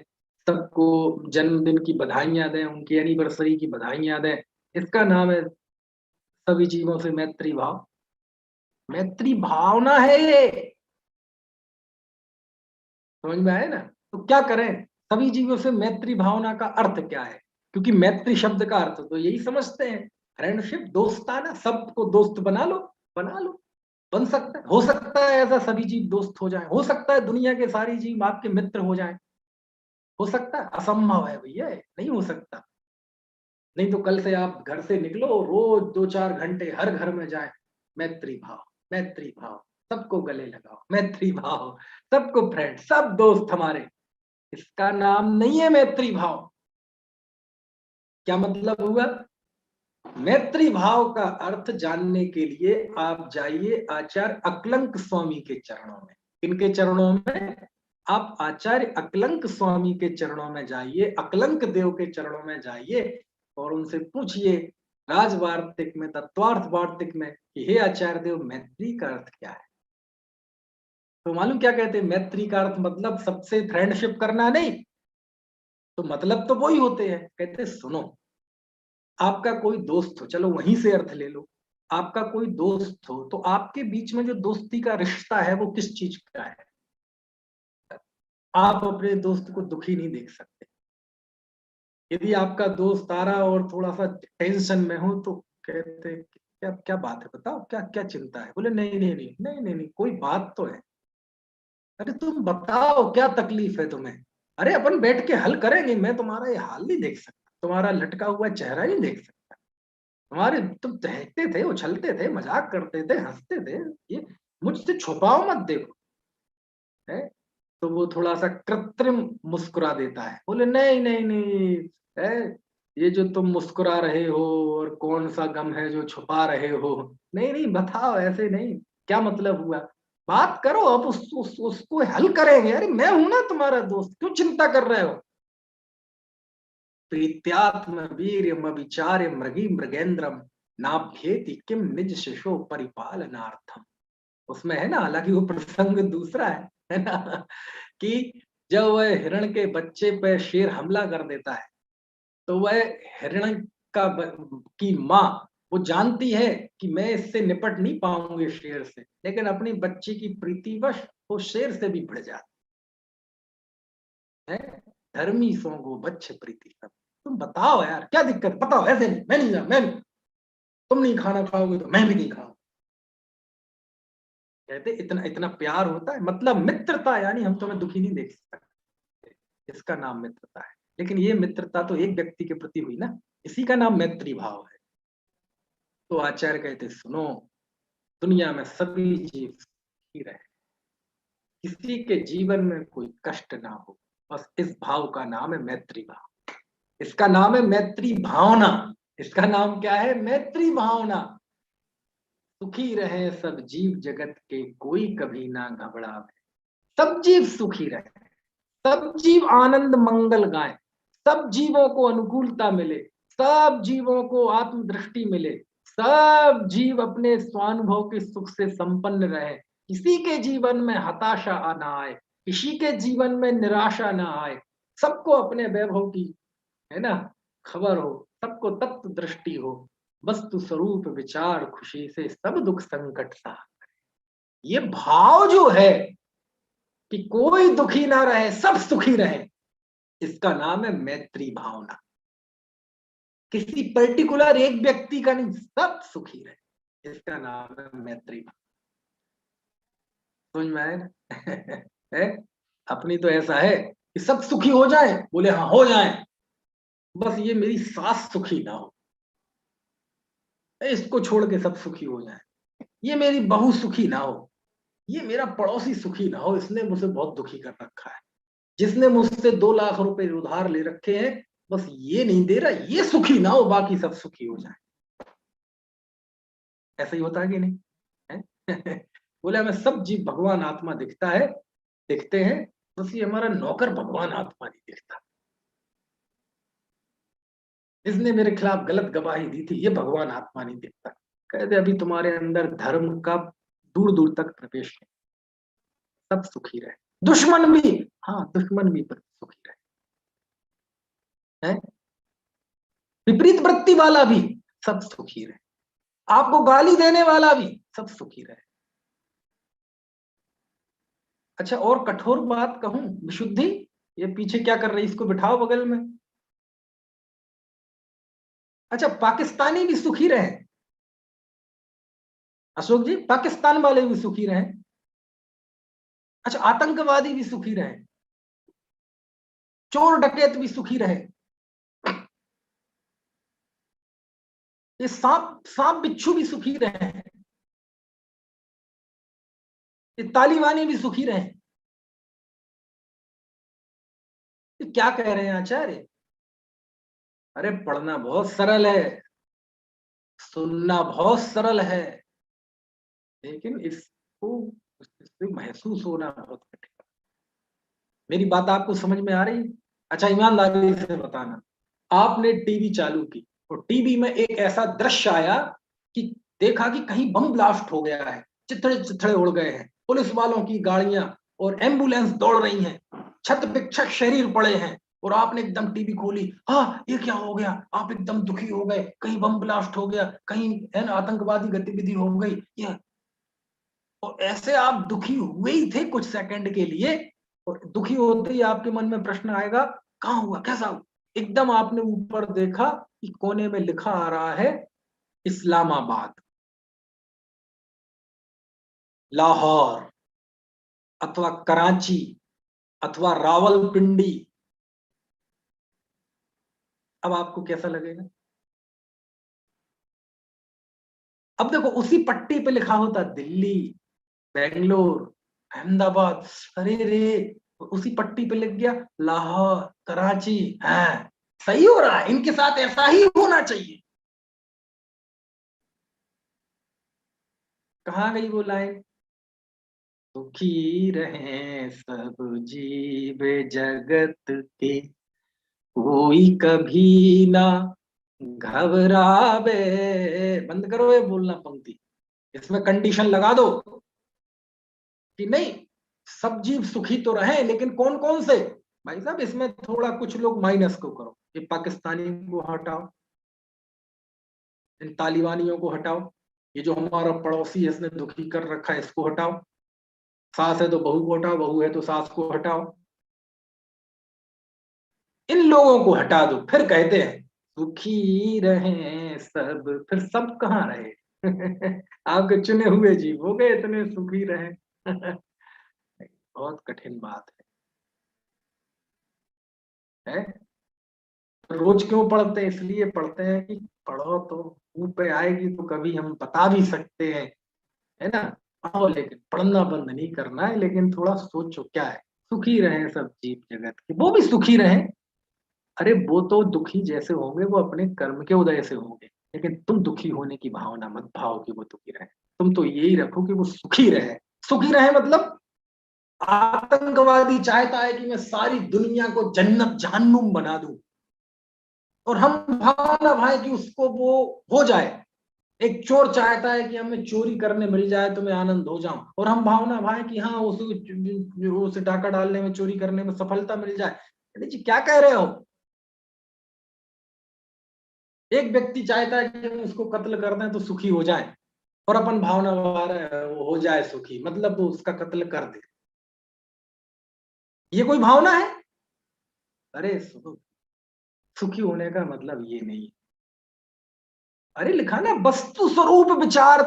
सबको जन्मदिन की बधाइयां दें, उनकी एनिवर्सरी की बधाइयां दें। इसका नाम है सभी जीवों से मैत्री भाव। मैत्री भावना है ये, समझ में आए ना? तो क्या करें? सभी जीवों से मैत्री भावना का अर्थ क्या है? क्योंकि मैत्री शब्द का अर्थ तो यही समझते हैं, फ्रेंडशिप, दोस्ताना, सबको दोस्त बना लो, बना लो। बन सकता है, हो सकता है ऐसा सभी जीव दोस्त हो जाए, हो सकता है दुनिया के सारी जीव आपके मित्र हो जाएं, हो सकता है, असंभव है भैया, नहीं हो सकता। नहीं तो कल से आप घर से निकलो, रोज 2-4 घंटे हर घर में जाए, मैत्री भाव, मैत्री भाव, सबको गले लगाओ, मैत्री भाव, सबको फ्रेंड, सब दोस्त हमारे। इसका नाम नहीं है मैत्री भाव। क्या मतलब हुआ? मैत्री भाव का अर्थ जानने के लिए आप जाइए आचार्य अकलंक स्वामी के चरणों में। किनके चरणों में? आप आचार्य अकलंक स्वामी के चरणों में जाइए, अकलंक देव के चरणों में जाइए और उनसे पूछिए राजवार्तिक में, तत्वार्थ वार्तिक में, कि हे आचार्य देव, मैत्री का अर्थ क्या है? तो मालूम क्या कहते हैं? मैत्री का अर्थ मतलब सबसे फ्रेंडशिप करना नहीं, तो मतलब तो वही होते हैं। कहते सुनो, आपका कोई दोस्त हो, चलो वहीं से अर्थ ले लो, आपका कोई दोस्त हो तो आपके बीच में जो दोस्ती का रिश्ता है वो किस चीज का है? आप अपने दोस्त को दुखी नहीं देख सकते। यदि आपका दोस्त आ रहा और थोड़ा सा टेंशन में हो तो कहते क्या क्या बात है, बताओ क्या क्या चिंता है? बोले नहीं नहीं नहीं नहीं नहीं नहीं, कोई बात तो है। अरे तुम बताओ क्या तकलीफ है तुम्हें? अरे अपन बैठ के हल करेंगे, मैं तुम्हारा ये हाल नहीं देख सकता, तुम्हारा लटका हुआ चेहरा नहीं देख सकता, तुम्हारे तुम टहकते थे, उछलते थे, मजाक करते थे, हंसते थे, ये मुझसे छुपाओ मत, देखो है। तो वो थोड़ा सा कृत्रिम मुस्कुरा देता है, बोले नहीं नहीं नहीं, है ये जो तुम मुस्कुरा रहे हो और कौन सा गम है जो छुपा रहे हो? नहीं नहीं, बताओ, ऐसे नहीं, क्या मतलब हुआ? बात करो, अब उसको हल करेंगे। अरे मैं हूं ना तुम्हारा दोस्त, क्यों चिंता कर रहे हो? प्रीत्यात्म वीर्यम विचार्य मृगी मृगेंद्रम नाभ्येति किम निज शिशो परिपालनार्थम। उसमें है ना, हालांकि वो प्रसंग दूसरा है ना, कि जब वह हिरण के बच्चे पे शेर हमला कर देता है तो वह हिरण की माँ, वो जानती है कि मैं इससे निपट नहीं पाऊंगी शेर से, लेकिन अपनी बच्ची की प्रीतिवश वो शेर से भी भिड़ जाती है। धर्मी सोंगो बच्चे प्रीति सब। तुम बताओ यार क्या दिक्कत, बताओ, ऐसे नहीं, मैं नहीं जा, मैं नहीं, तुम नहीं खाना खाओगे तो मैं भी नहीं खाऊंगा। कहते इतना इतना प्यार होता है, मतलब मित्रता, यानी हम तुम्हें दुखी नहीं देख सकते, इसका नाम मित्रता है। लेकिन ये मित्रता तो एक व्यक्ति के प्रति हुई ना, इसी का नाम मैत्री भाव है। तो आचार्य कहते सुनो, दुनिया में सभी जीव सुखी रहे, किसी के जीवन में कोई कष्ट ना हो, बस इस भाव का नाम है मैत्री भाव। इसका नाम है मैत्री भावना। इसका नाम क्या है? मैत्री भावना। सुखी रहे सब जीव जगत के, कोई कभी ना घबरावे। सब जीव सुखी रहे, सब जीव आनंद मंगल गाएं, सब जीवों को अनुकूलता मिले, सब जीवों को आत्मदृष्टि मिले, सब जीव अपने स्वानुभव के सुख से संपन्न रहे, किसी के जीवन में हताशा ना आए, किसी के जीवन में निराशा ना आए, सबको अपने वैभव की, है ना, खबर हो, सबको तत्व दृष्टि हो, वस्तु स्वरूप विचार खुशी से सब दुख संकट सा। ये भाव जो है कि कोई दुखी ना रहे, सब सुखी रहे, इसका नाम है मैत्री भावना। किसी पर्टिकुलर एक व्यक्ति का नहीं, सब सुखी रहे, इसका नाम है मैत्री भावना। समझ में आए ना? है? अपनी तो ऐसा है कि सब सुखी हो जाए, बोले हाँ हो जाए, बस ये मेरी सास सुखी ना हो, इसको छोड़ के सब सुखी हो जाए, ये मेरी बहू सुखी ना हो, ये मेरा पड़ोसी सुखी ना हो, इसने मुझे बहुत दुखी कर रखा है, जिसने मुझसे 2 लाख रुपए उधार ले रखे हैं, बस ये नहीं दे रहा, ये सुखी ना हो, बाकी सब सुखी हो जाए। ऐसा ही होता है कि नहीं है? बोले हमें सब जीव भगवान आत्मा दिखता है, दिखते हैं, बस ये हमारा नौकर भगवान आत्मा नहीं दिखता, इसने मेरे खिलाफ गलत गवाही दी थी, ये भगवान आत्मा नहीं दिखता। कहते अभी तुम्हारे अंदर धर्म का दूर दूर तक प्रवेश है, सब सुखी रहे, दुश्मन भी, हाँ दुश्मन भी पर सुखी रहे, है? विपरीत वृत्ति वाला भी सब सुखी रहे, आपको गाली देने वाला भी सब सुखी रहे। अच्छा और कठोर बात कहूं, विशुद्धि, ये पीछे क्या कर रही, इसको बिठाओ बगल में। अच्छा पाकिस्तानी भी सुखी रहे, अशोक जी, पाकिस्तान वाले भी सुखी रहे। अच्छा आतंकवादी भी सुखी रहे, चोर डकैत भी सुखी रहे, ये सांप सांप बिच्छू भी सुखी रहे, ये तालिबानी भी सुखी रहे। ये क्या कह रहे हैं आचार्य? अरे पढ़ना बहुत सरल है, सुनना बहुत सरल है, लेकिन इसको इससे महसूस होना बहुत कठिन। मेरी बात आपको समझ में आ रही है? अच्छा ईमानदारी से बताना, आपने टीवी चालू की और टीवी में एक ऐसा दृश्य आया कि देखा कि कहीं बम ब्लास्ट हो गया है, चिथड़े चिथड़े उड़ गए हैं, पुलिस वालों की गाड़ियां और एम्बुलेंस दौड़ रही हैं, छत पे शरीर पड़े हैं, और आपने एकदम टीवी खोली, हाँ ये क्या हो गया, आप एकदम दुखी हो गए, कहीं बम ब्लास्ट हो गया, कहीं है ना आतंकवादी गतिविधि हो गई, ये और ऐसे आप दुखी हुए ही थे कुछ सेकंड के लिए, और दुखी होते ही आपके मन में प्रश्न आएगा कहाँ हुआ, कैसा हुआ? एकदम आपने ऊपर देखा कि कोने में लिखा आ रहा है इस्लामाबाद, लाहौर, अथवा कराची, अथवा रावलपिंडी। अब आपको कैसा लगेगा? अब देखो उसी पट्टी पे लिखा होता दिल्ली, बेंगलोर, अहमदाबाद, अरे रे, उसी पट्टी पे लिख गया लाहौर, कराची, है सही हो रहा है, इनके साथ ऐसा ही होना चाहिए। कहाँ गई वो लाइन? सुखी रहे सब जीव जगत के, कोई कभी ना घबरावे। बंद करो ये बोलना पंक्ति, इसमें कंडीशन लगा दो कि नहीं, सब जीव सुखी तो रहे, लेकिन कौन कौन से? भाई साहब इसमें थोड़ा कुछ लोग माइनस को करो, ये पाकिस्तानी को हटाओ, इन तालिबानियों को हटाओ, ये जो हमारा पड़ोसी है इसने दुखी कर रखा है इसको हटाओ, सास है तो बहू को हटाओ, बहू है तो सास को हटाओ, इन लोगों को हटा दो, फिर कहते हैं सुखी रहे सब, फिर सब कहाँ रहे? आपके चुने हुए जीव हो गए इतने सुखी रहे। बहुत कठिन बात है? रोज क्यों पढ़ते हैं? इसलिए पढ़ते हैं कि पढ़ो तो मुंह पे आएगी तो कभी हम बता भी सकते हैं, है ना? पढ़ो, लेकिन पढ़ना बंद नहीं करना है, लेकिन थोड़ा सोचो क्या है, सुखी रहे सब जीव जगत के, वो भी सुखी रहे। अरे वो तो दुखी जैसे होंगे वो अपने कर्म के उदय से होंगे, लेकिन तुम दुखी होने की भावना मत भाव कि वो दुखी रहे, तुम तो यही रखो कि वो सुखी रहे। सुखी रहे मतलब आतंकवादी चाहता है कि मैं सारी दुनिया को जन्नत जहन्नुम बना दूं, और हम भावना भाई कि उसको वो हो जाए। एक चोर चाहता है कि हमें चोरी करने मिल जाए तो मैं आनंद हो जाऊं, और हम भावना भाई कि हाँ उसे डाका डालने में, चोरी करने में सफलता मिल जाए। जी क्या कह रहे हो? एक व्यक्ति चाहता है कि हम उसको कत्ल कर दें तो सुखी हो जाए, और अपन भावना वो हो जाए सुखी, मतलब वो उसका कत्ल कर दे। ये कोई भावना है? अरे सुनो, सुखी होने का मतलब ये नहीं है। अरे लिखा ना, वस्तु स्वरूप विचार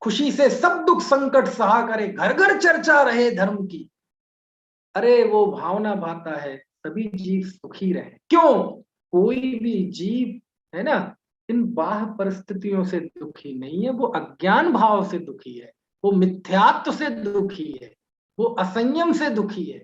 खुशी से सब दुख संकट सहा करे, घर घर चर्चा रहे धर्म की। अरे वो भावना भाता है सभी जीव सुखी रहे। क्यों? कोई भी जीव है ना, इन बाह्य परिस्थितियों से दुखी नहीं है, वो अज्ञान भाव से दुखी है, वो मिथ्यात्व से दुखी है, वो असंयम से दुखी है,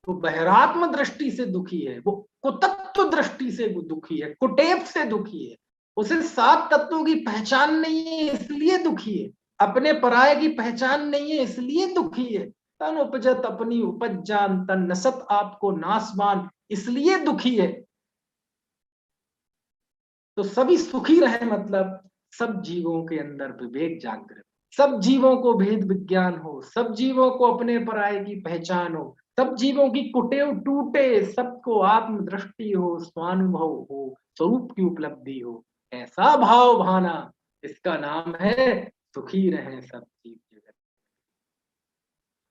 वो बहिरात्म दृष्टि से दुखी है, वो कुतत्व दृष्टि से दुखी है, कुटेव से दुखी है, उसे सात तत्वों की पहचान नहीं है इसलिए दुखी है, अपने पराये की पहचान नहीं है इसलिए दुखी है, तन उपजत अपनी उपज जान, तन नसत आपको नासवान इसलिए दुखी है। तो सभी सुखी रहे मतलब सब जीवों के अंदर विवेक जागृत, सब जीवों को भेद विज्ञान हो, सब जीवों को अपने पराये की पहचान हो, सब जीवों की कुटेव टूटे, सबको आत्म दृष्टि हो, स्वानुभव हो, स्वरूप की उपलब्धि हो, ऐसा भाव भाना, इसका नाम है सुखी रहे सब जीव जगत।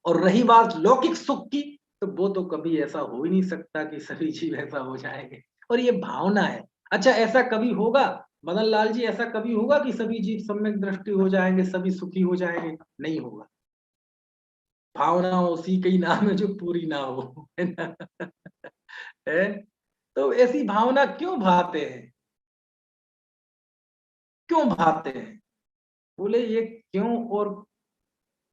और रही बात लौकिक सुख की, तो वो तो कभी ऐसा हो ही नहीं सकता कि सभी जीव ऐसा हो जाएंगे, और ये भावना है। अच्छा, ऐसा कभी होगा मदन लाल जी, ऐसा कभी होगा कि सभी जीव सम्यक दृष्टि हो जाएंगे, सभी सुखी हो जाएंगे? नहीं होगा। भावना उसी का ही नाम है जो पूरी ना हो, है ना? है? तो ऐसी भावना क्यों भाते हैं? क्यों भाते हैं? बोले ये क्यों और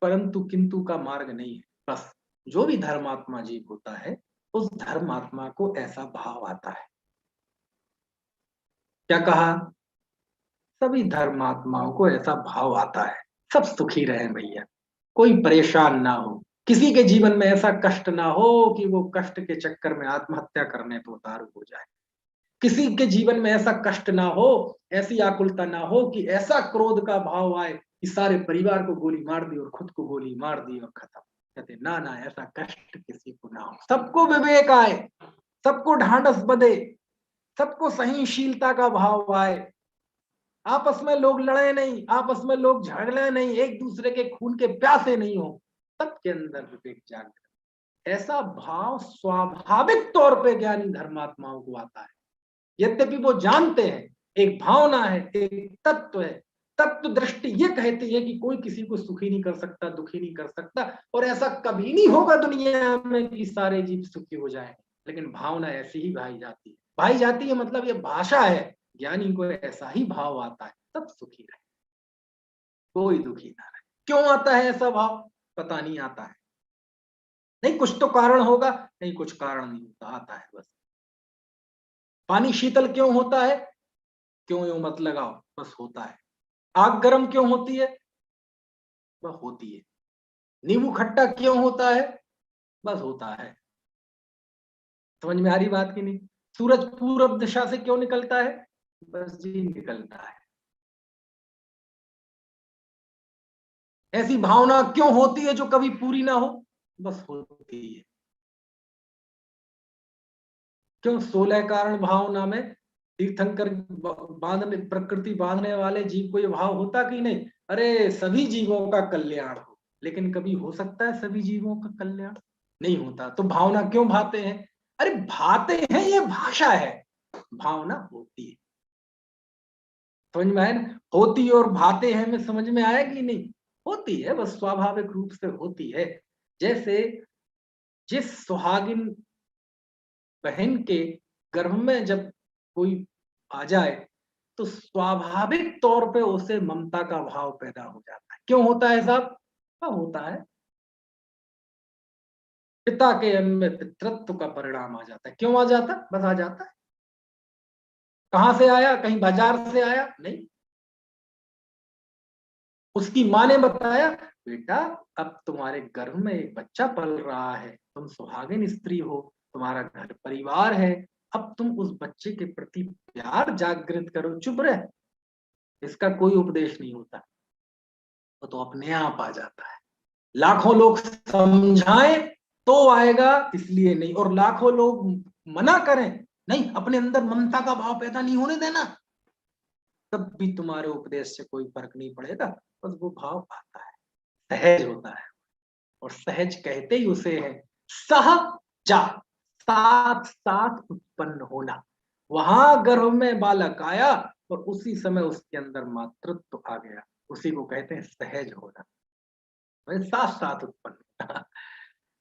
परंतु किंतु का मार्ग नहीं है। बस जो भी धर्मात्मा जीव होता है, उस धर्मात्मा को ऐसा भाव आता है। क्या कहा? सभी धर्मात्माओं को ऐसा भाव आता है, सब सुखी रहे भैया, कोई परेशान ना हो, किसी के जीवन में ऐसा कष्ट ना हो कि वो कष्ट के चक्कर में आत्महत्या करने पर उतारू हो जाए, किसी के जीवन में ऐसा कष्ट ना हो, ऐसी आकुलता ना हो कि ऐसा क्रोध का भाव आए कि सारे परिवार को गोली मार दी और खुद को गोली मार दी और खत्म। कहते ना ना, ऐसा कष्ट किसी को ना हो, सबको विवेक आए, सबको ढांढस बंधे, सबको सहनशीलता का भाव आए, आपस में लोग लड़े नहीं, आपस में लोग झगड़े नहीं, एक दूसरे के खून के प्यासे नहीं हो, सबके अंदर विवेक जागृत। ऐसा भाव स्वाभाविक तौर पे ज्ञानी धर्मात्माओं को आता है, यद्यपि वो जानते हैं एक भावना है, एक तत्व है, तत्व दृष्टि ये कहती है कि कोई किसी को सुखी नहीं कर सकता, दुखी नहीं कर सकता, और ऐसा कभी नहीं होगा दुनिया में कि सारे जीव सुखी हो जाए। लेकिन भावना ऐसी ही भाई जाती है, मतलब ये भाषा है, ज्ञानी को ऐसा ही भाव आता है, सब सुखी रहे, कोई दुखी ना रहे। क्यों आता है ऐसा भाव? पता नहीं, आता है। नहीं, कुछ तो कारण होगा, नहीं कुछ कारण नहीं होता, आता है बस। पानी शीतल क्यों होता है? क्यों यूं मत लगाओ, बस होता है। आग गर्म क्यों होती है? बस होती है। नींबू खट्टा क्यों होता है? बस होता है। समझ में आ रही बात की नहीं? सूरज पूरब दिशा से क्यों निकलता है? बस जी निकलता है। ऐसी भावना क्यों होती है जो कभी पूरी ना हो? बस होती है। क्यों 16 कारण भावना में तीर्थंकर बांधने, प्रकृति बांधने वाले जीव को ये भाव होता कि नहीं, अरे सभी जीवों का कल्याण हो, लेकिन कभी हो सकता है सभी जीवों का कल्याण? नहीं होता। तो भावना क्यों भाते हैं? अरे भाते हैं, ये भाषा है, भावना होती है। समझ में आया ना? होती और भाते हैं में समझ में आया कि नहीं? होती है, बस स्वाभाविक रूप से होती है। जैसे जिस सुहागिन बहन के गर्भ में जब कोई आ जाए, तो स्वाभाविक तौर पे उसे ममता का भाव पैदा हो जाता है। क्यों होता है साहब? होता है, पिता के अंग में पितृत्व का परिणाम आ जाता है। क्यों आ जाता? बस आ जाता है। कहां से आया? कहीं बाजार से आया? नहीं, उसकी माँ ने बताया, बेटा अब तुम्हारे गर्भ में एक बच्चा पल रहा है, तुम सुहागिन स्त्री हो, तुम्हारा घर परिवार है, अब तुम उस बच्चे के प्रति प्यार जागृत करो। चुप रहे, इसका कोई उपदेश नहीं होता, वो तो अपने आप आ जाता है। लाखों लोग समझाएं तो आएगा, इसलिए नहीं, और लाखों लोग मना करें नहीं, अपने अंदर ममता का भाव पैदा नहीं होने देना, तब भी तुम्हारे उपदेश से कोई फर्क नहीं पड़ेगा, बस वो भाव आता है, सहज होता है। और सहज कहते ही उसे है सहजा, साथ साथ उत्पन्न होना। वहां गर्भ में बालक आया और उसी समय उसके अंदर मातृत्व आ गया, उसी को कहते हैं सहज होना, साथ साथ उत्पन्न होना।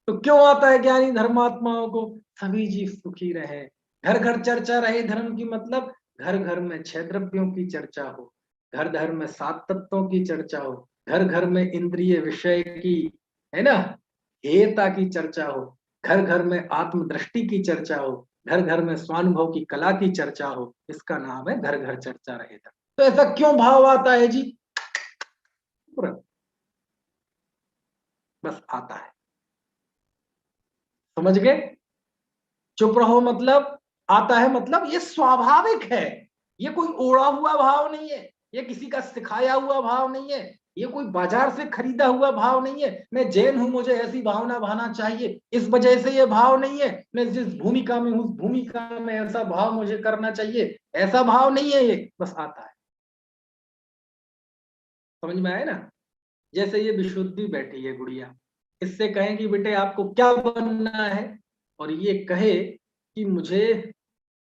तो क्यों आता है ज्ञानी धर्मात्माओं को? सभी जीव सुखी रहे, घर घर चर्चा रहे धर्म की, मतलब घर घर में 6 द्रव्यों की चर्चा हो, घर घर में 7 तत्वों की चर्चा हो, घर घर में इंद्रिय विषय की, है ना, हेयता की चर्चा हो, घर घर में आत्मदृष्टि की चर्चा हो, घर घर में स्वानुभव की कला की चर्चा हो। इसका नाम है घर घर चर्चा रहे धर्म। तो ऐसा क्यों भाव आता है जी? बस आता है, समझ गए? चुप रहो मतलब आता है, मतलब ये स्वाभाविक है, ये कोई ओढ़ा हुआ भाव नहीं है, ये किसी का सिखाया हुआ भाव नहीं है, ये कोई बाजार से खरीदा हुआ भाव नहीं है। मैं जैन हूं, मुझे ऐसी भावना भाना चाहिए, इस वजह से ये भाव नहीं है। मैं जिस भूमिका में हूं, उस भूमिका में ऐसा भाव मुझे करना चाहिए, ऐसा भाव नहीं है। ये बस आता है। समझ में आया ना? जैसे ये विशुद्धि बैठी है गुड़िया, इससे कहें कि बेटे आपको क्या बनना है, और ये कहे कि मुझे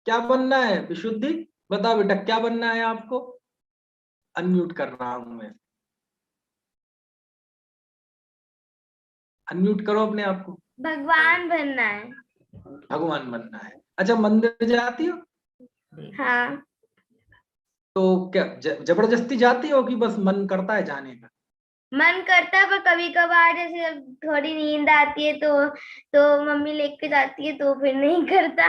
क्या बनना है विशुद्धि, बताओ बेटा क्या बनना है आपको? अनम्यूट कर रहा हूं मैं, अनम्यूट करो अपने आप को। भगवान बनना है। भगवान बनना है। अच्छा, मंदिर जाती हो? हाँ। तो क्या जबरदस्ती जाती हो कि बस मन करता है जाने का? मन करता है, पर कभी कभार जैसे जब थोड़ी नींद आती है तो मम्मी लेके जाती है, तो फिर नहीं करता।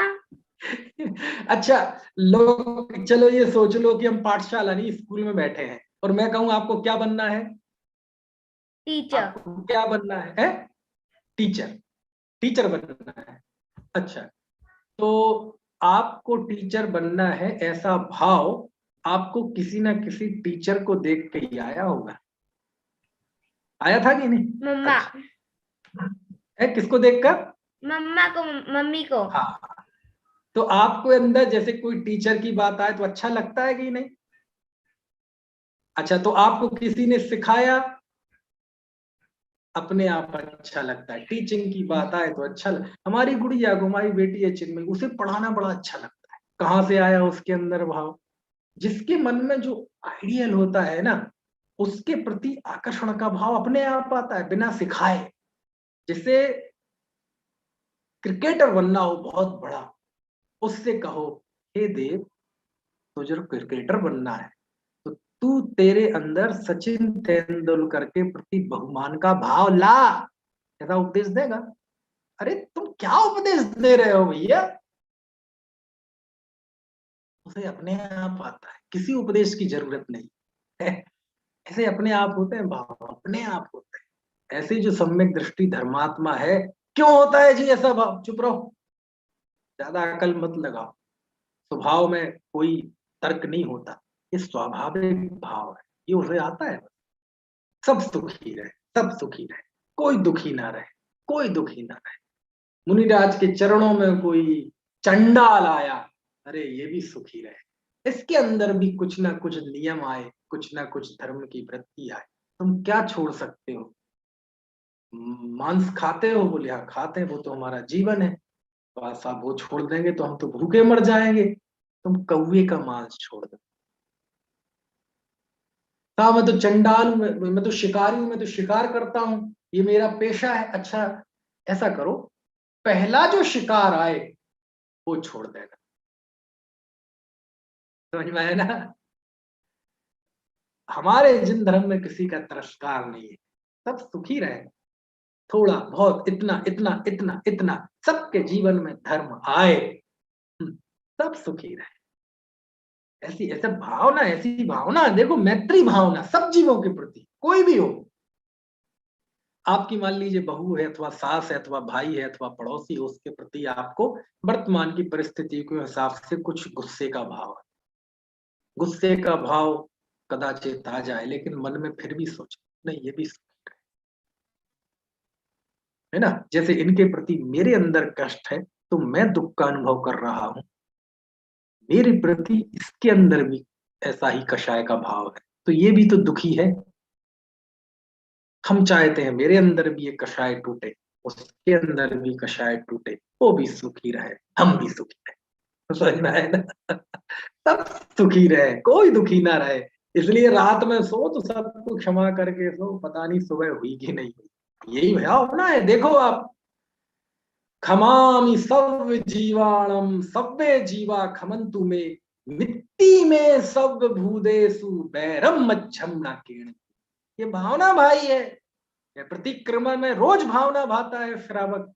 अच्छा, लोग चलो ये सोच लो कि हम पाठशाला नहीं स्कूल में बैठे हैं, और मैं कहूं आपको क्या बनना है? टीचर। आपको क्या बनना है? टीचर, टीचर बनना है। अच्छा, तो आपको टीचर बनना है, ऐसा भाव आपको किसी ना किसी टीचर को देख के ही आया होगा, आया था कि नहीं? मम्मा। अच्छा, है किसको देखकर? मम्मा को, मम्मी को। हाँ, तो आपको अंदर जैसे कोई टीचर की बात आए तो अच्छा लगता है कि नहीं? अच्छा, तो आपको किसी ने सिखाया, अपने आप अच्छा लगता है। टीचिंग की बात आए तो अच्छा हमारी गुड़िया को, हमारी बेटी है चिन्मयी, उसे पढ़ाना बड़ा अच्छा लगता है। कहाँ से आया उसके अंदर भाव? जिसके मन में जो आइडियल होता है ना, उसके प्रति आकर्षण का भाव अपने आप आता है बिना सिखाए। जिसे क्रिकेटर बनना हो बहुत बड़ा, उससे कहो हे देव, तुझे क्रिकेटर बनना है तो तू तेरे अंदर सचिन तेंदुलकर के प्रति बहुमान का भाव ला, ऐसा उपदेश देगा। अरे तुम क्या उपदेश दे रहे हो भैया? उसे अपने आप आता है, किसी उपदेश की जरूरत नहीं है। ऐसे अपने आप होते हैं भाव, अपने आप होते हैं। ऐसे जो सम्यक दृष्टि धर्मात्मा है, क्यों होता है जी ऐसा भाव? चुप रहो, ज्यादा अकल मत लगाओ। स्वभाव में कोई तर्क नहीं होता, ये स्वाभाविक भाव है, ये उसे आता है। सब सुखी रहे, सब सुखी रहे, कोई दुखी ना रहे, कोई दुखी ना रहे। मुनिराज के चरणों में कोई चंडाल आया, अरे ये भी सुखी रहे। इसके अंदर भी कुछ ना कुछ नियम आए, कुछ ना कुछ धर्म की वृत्ति आए। तुम क्या छोड़ सकते हो? मांस खाते हो? बोले हाँ खाते हैं, वो तो हमारा जीवन है। तो आज आप वो छोड़ देंगे तो हम तो भूखे मर जाएंगे। तुम कौवे का मांस छोड़ दो। हाँ मैं तो चंडाल हूं, मैं तो शिकारी हूं, मैं तो शिकार करता हूं, ये मेरा पेशा है। अच्छा, ऐसा करो, पहला जो शिकार आए वो छोड़ देना। समझ में आया ना? हमारे जिन धर्म में किसी का तिरस्कार नहीं है, सब सुखी रहे। थोड़ा बहुत, इतना इतना इतना इतना, सबके जीवन में धर्म आए, सब सुखी रहे। ऐसी ऐसा भावना, ऐसी भावना देखो, मैत्री भावना सब जीवों के प्रति, कोई भी हो। आपकी मान लीजिए बहू है, अथवा सास है, अथवा भाई है, अथवा पड़ोसी है, उसके प्रति आपको वर्तमान की परिस्थिति के हिसाब से कुछ गुस्से का भाव है। गुस्से का भाव कदाचित आ जाए, लेकिन मन में फिर भी सोच नहीं, ये भी है ना। जैसे इनके प्रति मेरे अंदर कष्ट है, तो मैं दुख का अनुभव कर रहा हूं, मेरे प्रति इसके अंदर भी ऐसा ही कषाय का भाव है। तो ये भी तो दुखी है। हम चाहते हैं मेरे अंदर भी ये कषाय टूटे, उसके अंदर भी कषाय टूटे, वो भी सुखी रहे, हम भी सुखी रहे। समझ में आया ना? सब सुखी रहे, कोई दुखी ना रहे। इसलिए रात में सो तो सबको क्षमा करके सो, पता नहीं सुबह हुई कि नहीं हुई। यही भावना है। देखो आप, खमामि सव्य जीवाणम सव्य जीवा खमंतु में, मिट्टी में सब भूदेषु बैरम मच्छम न कीर्ण। ये भावना भाई है। ये प्रतिक्रमण में रोज भावना भाता है श्रावक।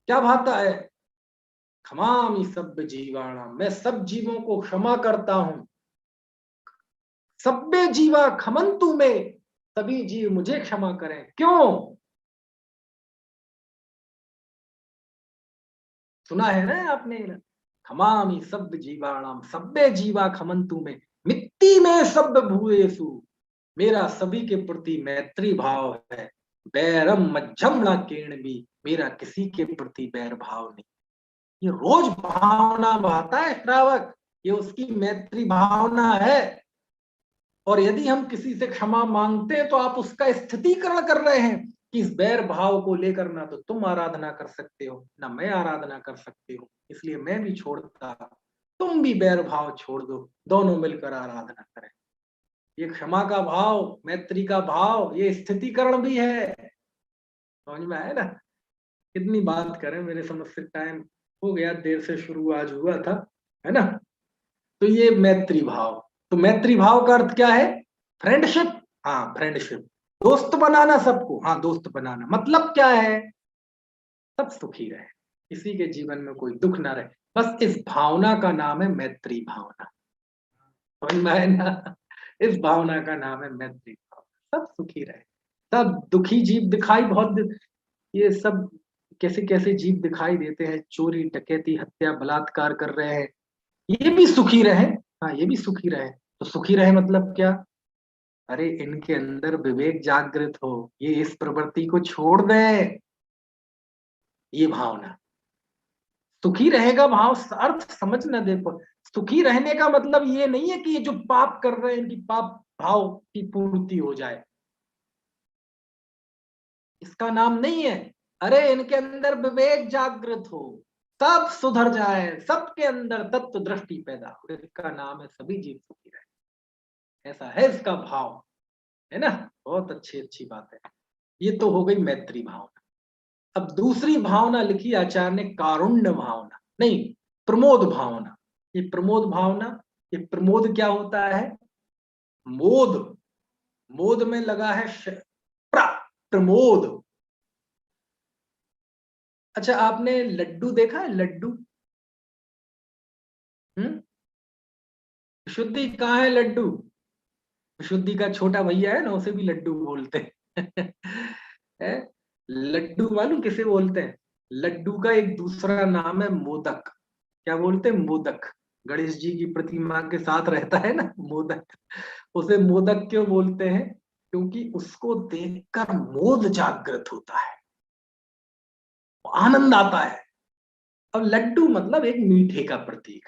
क्या भाता है? खमामि सव्य जीवाणम, मैं सब जीवों को क्षमा करता हूं। सब्बे जीवा खमंतु में, सभी जीव मुझे क्षमा करें। क्यों? सुना है ना आपने? खमामि सब्बे जीवाणाम सब्बे जीवा खमंतु में, मिट्टी में सब भूयेषु, मेरा सभी के प्रति मैत्री भाव है। बैरम मज्झम न केण भी, मेरा किसी के प्रति बैर भाव नहीं। ये रोज भावना बहाता है श्रावक, ये उसकी मैत्री भावना है। और यदि हम किसी से क्षमा मांगते हैं तो आप उसका स्थितीकरण कर रहे हैं कि इस बैर भाव को लेकर ना तो तुम आराधना कर सकते हो ना मैं आराधना कर सकती हूँ, इसलिए मैं भी छोड़ता, तुम भी बैर भाव छोड़ दो, दोनों मिलकर आराधना करें। ये क्षमा का भाव, मैत्री का भाव, ये स्थितीकरण भी है। समझ में आया ना? कितनी बात करें, मेरे समझ से टाइम हो गया, देर से शुरू आज हुआ था, है ना? तो ये मैत्री भाव, तो मैत्री भाव का अर्थ क्या है? फ्रेंडशिप। हाँ, फ्रेंडशिप, दोस्त बनाना सबको। हाँ, दोस्त बनाना मतलब क्या है? सब सुखी रहे, किसी के जीवन में कोई दुख ना रहे। बस इस भावना का नाम है मैत्री भावना। समझ में आया ना? इस भावना का नाम है मैत्री भावना। सब सुखी रहे। सब दुखी जीव दिखाई बहुत, ये सब कैसे कैसे जीव दिखाई देते हैं, चोरी डकैती हत्या बलात्कार कर रहे हैं, ये भी सुखी रहे। हाँ, ये भी सुखी रहे। तो सुखी रहे मतलब क्या? अरे इनके अंदर विवेक जागृत हो, ये इस प्रवृत्ति को छोड़ दें। ये भावना सुखी रहेगा भाव अर्थ समझ न दे पर। सुखी रहने का मतलब ये नहीं है कि ये जो पाप कर रहे हैं इनकी पाप भाव की पूर्ति हो जाए, इसका नाम नहीं है। अरे इनके अंदर विवेक जागृत हो, सब सुधर जाए, सबके अंदर तत्व दृष्टि पैदा हो, इसका नाम है सभी जीव सुखी रहे। ऐसा है इसका भाव, है ना? बहुत अच्छी अच्छी बात है। ये तो हो गई मैत्री भावना। अब दूसरी भावना लिखी आचार्य ने, कारुण्य भावना, नहीं, प्रमोद भावना। ये प्रमोद भावना, ये प्रमोद क्या होता है? मोद, मोद में लगा है प्रमोद। अच्छा, आपने लड्डू देखा है? लड्डू, शुद्धि कहाँ है लड्डू? शुद्धि का छोटा भैया है ना, उसे भी लड्डू बोलते हैं। है? लड्डू मालूम किसे बोलते हैं? लड्डू का एक दूसरा नाम है मोदक। क्या बोलते हैं? मोदक। गणेश जी की प्रतिमा के साथ रहता है ना मोदक, उसे मोदक क्यों बोलते हैं? क्योंकि उसको देखकर मोद जागृत होता है, आनंद आता है। अब लड्डू मतलब एक मीठे का प्रतीक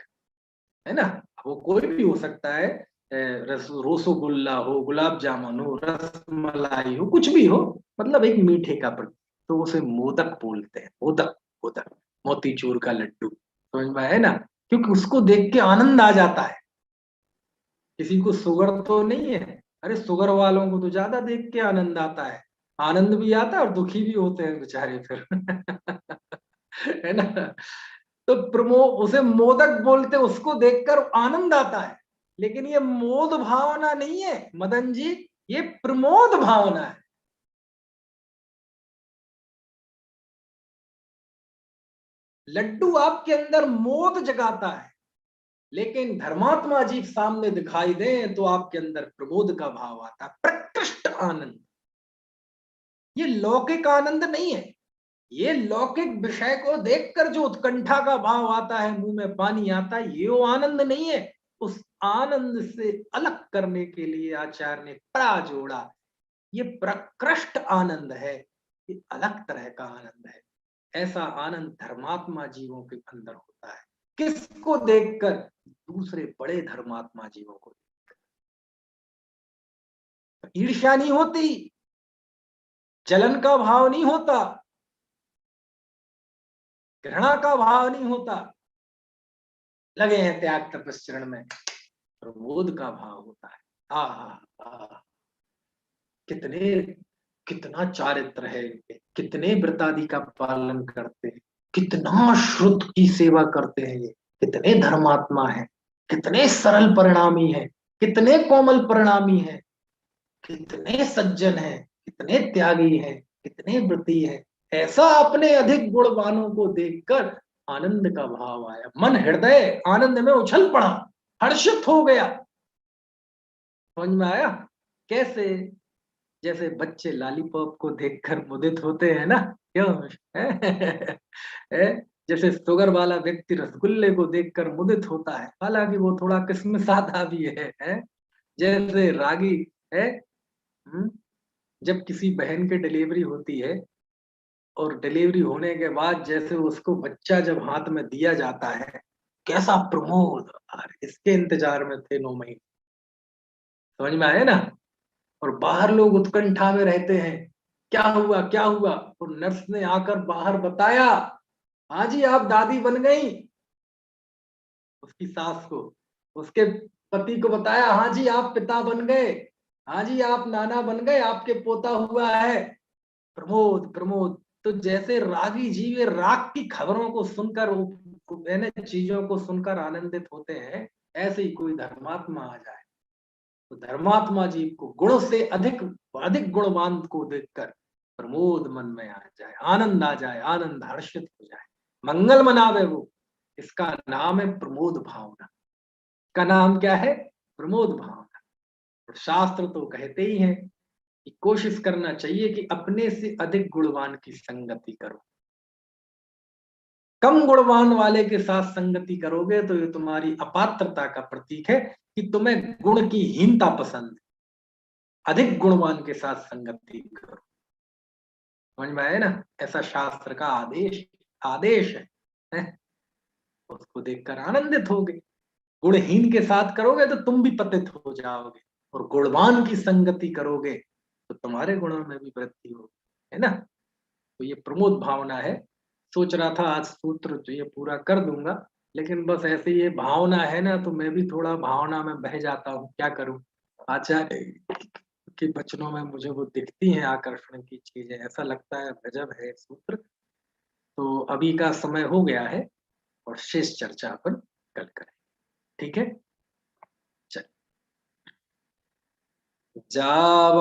है ना, वो कोई भी हो सकता है, रसगुल्ला हो, गुलाब जामुन हो, रसमलाई हो, कुछ भी हो, मतलब एक मीठे का प्रतीक, तो उसे मोदक बोलते हैं। मोदक, मोदक, मोतीचूर का लड्डू। समझ में है ना? क्योंकि उसको देख के आनंद आ जाता है। किसी को शुगर तो नहीं है, अरे शुगर वालों को तो ज्यादा देख के आनंद आता है, आनंद भी आता है और दुखी भी होते हैं बेचारे फिर। है ना? तो उसे मोदक बोलते, उसको देखकर आनंद आता है। लेकिन ये मोद भावना नहीं है मदन जी, ये प्रमोद भावना है। लड्डू आपके अंदर मोद जगाता है, लेकिन धर्मात्मा जी सामने दिखाई दे तो आपके अंदर प्रमोद का भाव आता है, प्रकृष्ट आनंद। ये लौकिक आनंद नहीं है। ये लौकिक विषय को देखकर जो उत्कंठा का भाव आता है, मुंह में पानी आता है, ये वो आनंद नहीं है। उस आनंद से अलग करने के लिए आचार्य ने कड़ा जोड़ा, ये प्रकृष्ट आनंद है, ये अलग तरह का आनंद है। ऐसा आनंद धर्मात्मा जीवों के अंदर होता है। किसको देखकर? दूसरे बड़े धर्मात्मा जीवों को देखकर। ईर्ष्या नहीं होती, जलन का भाव नहीं होता, घृणा का भाव नहीं होता, लगे हैं त्याग तपस्चरण में, प्रमोद का भाव होता है। कितना चारित्र है, कितने व्रतादि का पालन करते हैं, कितना श्रुत की सेवा करते हैं, ये कितने धर्मात्मा है, कितने सरल परिणामी है, कितने कोमल परिणामी है, कितने सज्जन है, कितने त्यागी है, कितने व्रती है। ऐसा अपने अधिक गुणवानों को देखकर आनंद का भाव आया, मन हृदय आनंद में उछल पड़ा, हर्षित हो गया। समझ में आया? कैसे? जैसे बच्चे लॉलीपॉप को देखकर मुदित होते हैं ना, क्यों? जैसे शुगर वाला व्यक्ति रसगुल्ले को देखकर मुदित होता है, हालांकि वो थोड़ा किस्म साधा भी है? जैसे रागी है, जब किसी बहन की डिलीवरी होती है और डिलीवरी होने के बाद जैसे उसको बच्चा जब हाथ में दिया जाता है, कैसा प्रमोद, इसके इंतजार में थे 9 महीने। समझ में आया ना? और बाहर लोग उत्कंठा में रहते हैं, क्या हुआ क्या हुआ, और नर्स ने आकर बाहर बताया, हाँ जी आप दादी बन गई। उसकी सास को, उसके पति को बताया, हाँ जी आप पिता बन गए, हाँ जी आप नाना बन गए, आपके पोता हुआ है। प्रमोद प्रमोद। तो जैसे रागी जीव राग की खबरों को सुनकर, चीजों को सुनकर आनंदित होते हैं, ऐसे ही कोई धर्मात्मा आ जाए तो धर्मात्मा जीव को गुण से अधिक गुणवान को देखकर प्रमोद मन में आ जाए, आनंद आ जाए, आनंद हर्षित हो जाए, मंगल मनावे वो। इसका नाम है प्रमोद भावना। का नाम क्या है? प्रमोद भावना। और शास्त्र तो कहते ही हैं कि कोशिश करना चाहिए कि अपने से अधिक गुणवान की संगति करो। कम गुणवान वाले के साथ संगति करोगे तो ये तुम्हारी अपात्रता का प्रतीक है कि तुम्हें गुण की हीनता पसंद है। अधिक गुणवान के साथ संगति करो। समझ में आया ना? ऐसा शास्त्र का आदेश है? उसको देखकर आनंदित होगे। गुणहीन के साथ करोगे तो तुम भी पतित हो जाओगे, और गुणवान की संगति करोगे तो तुम्हारे गुणों में भी वृद्धि होगी, है ना? तो ये प्रमोद भावना है। सोच रहा था आज सूत्र जो ये पूरा कर दूंगा, लेकिन बस ऐसे ये भावना है ना, तो मैं भी थोड़ा भावना में बह जाता हूँ, क्या करूं। आचार्य के वचनों में मुझे वो दिखती हैं आकर्षण की चीजें, ऐसा लगता है गजब है सूत्र। तो अभी का समय हो गया है और शेष चर्चा अपन कल करें, ठीक है? चल जावा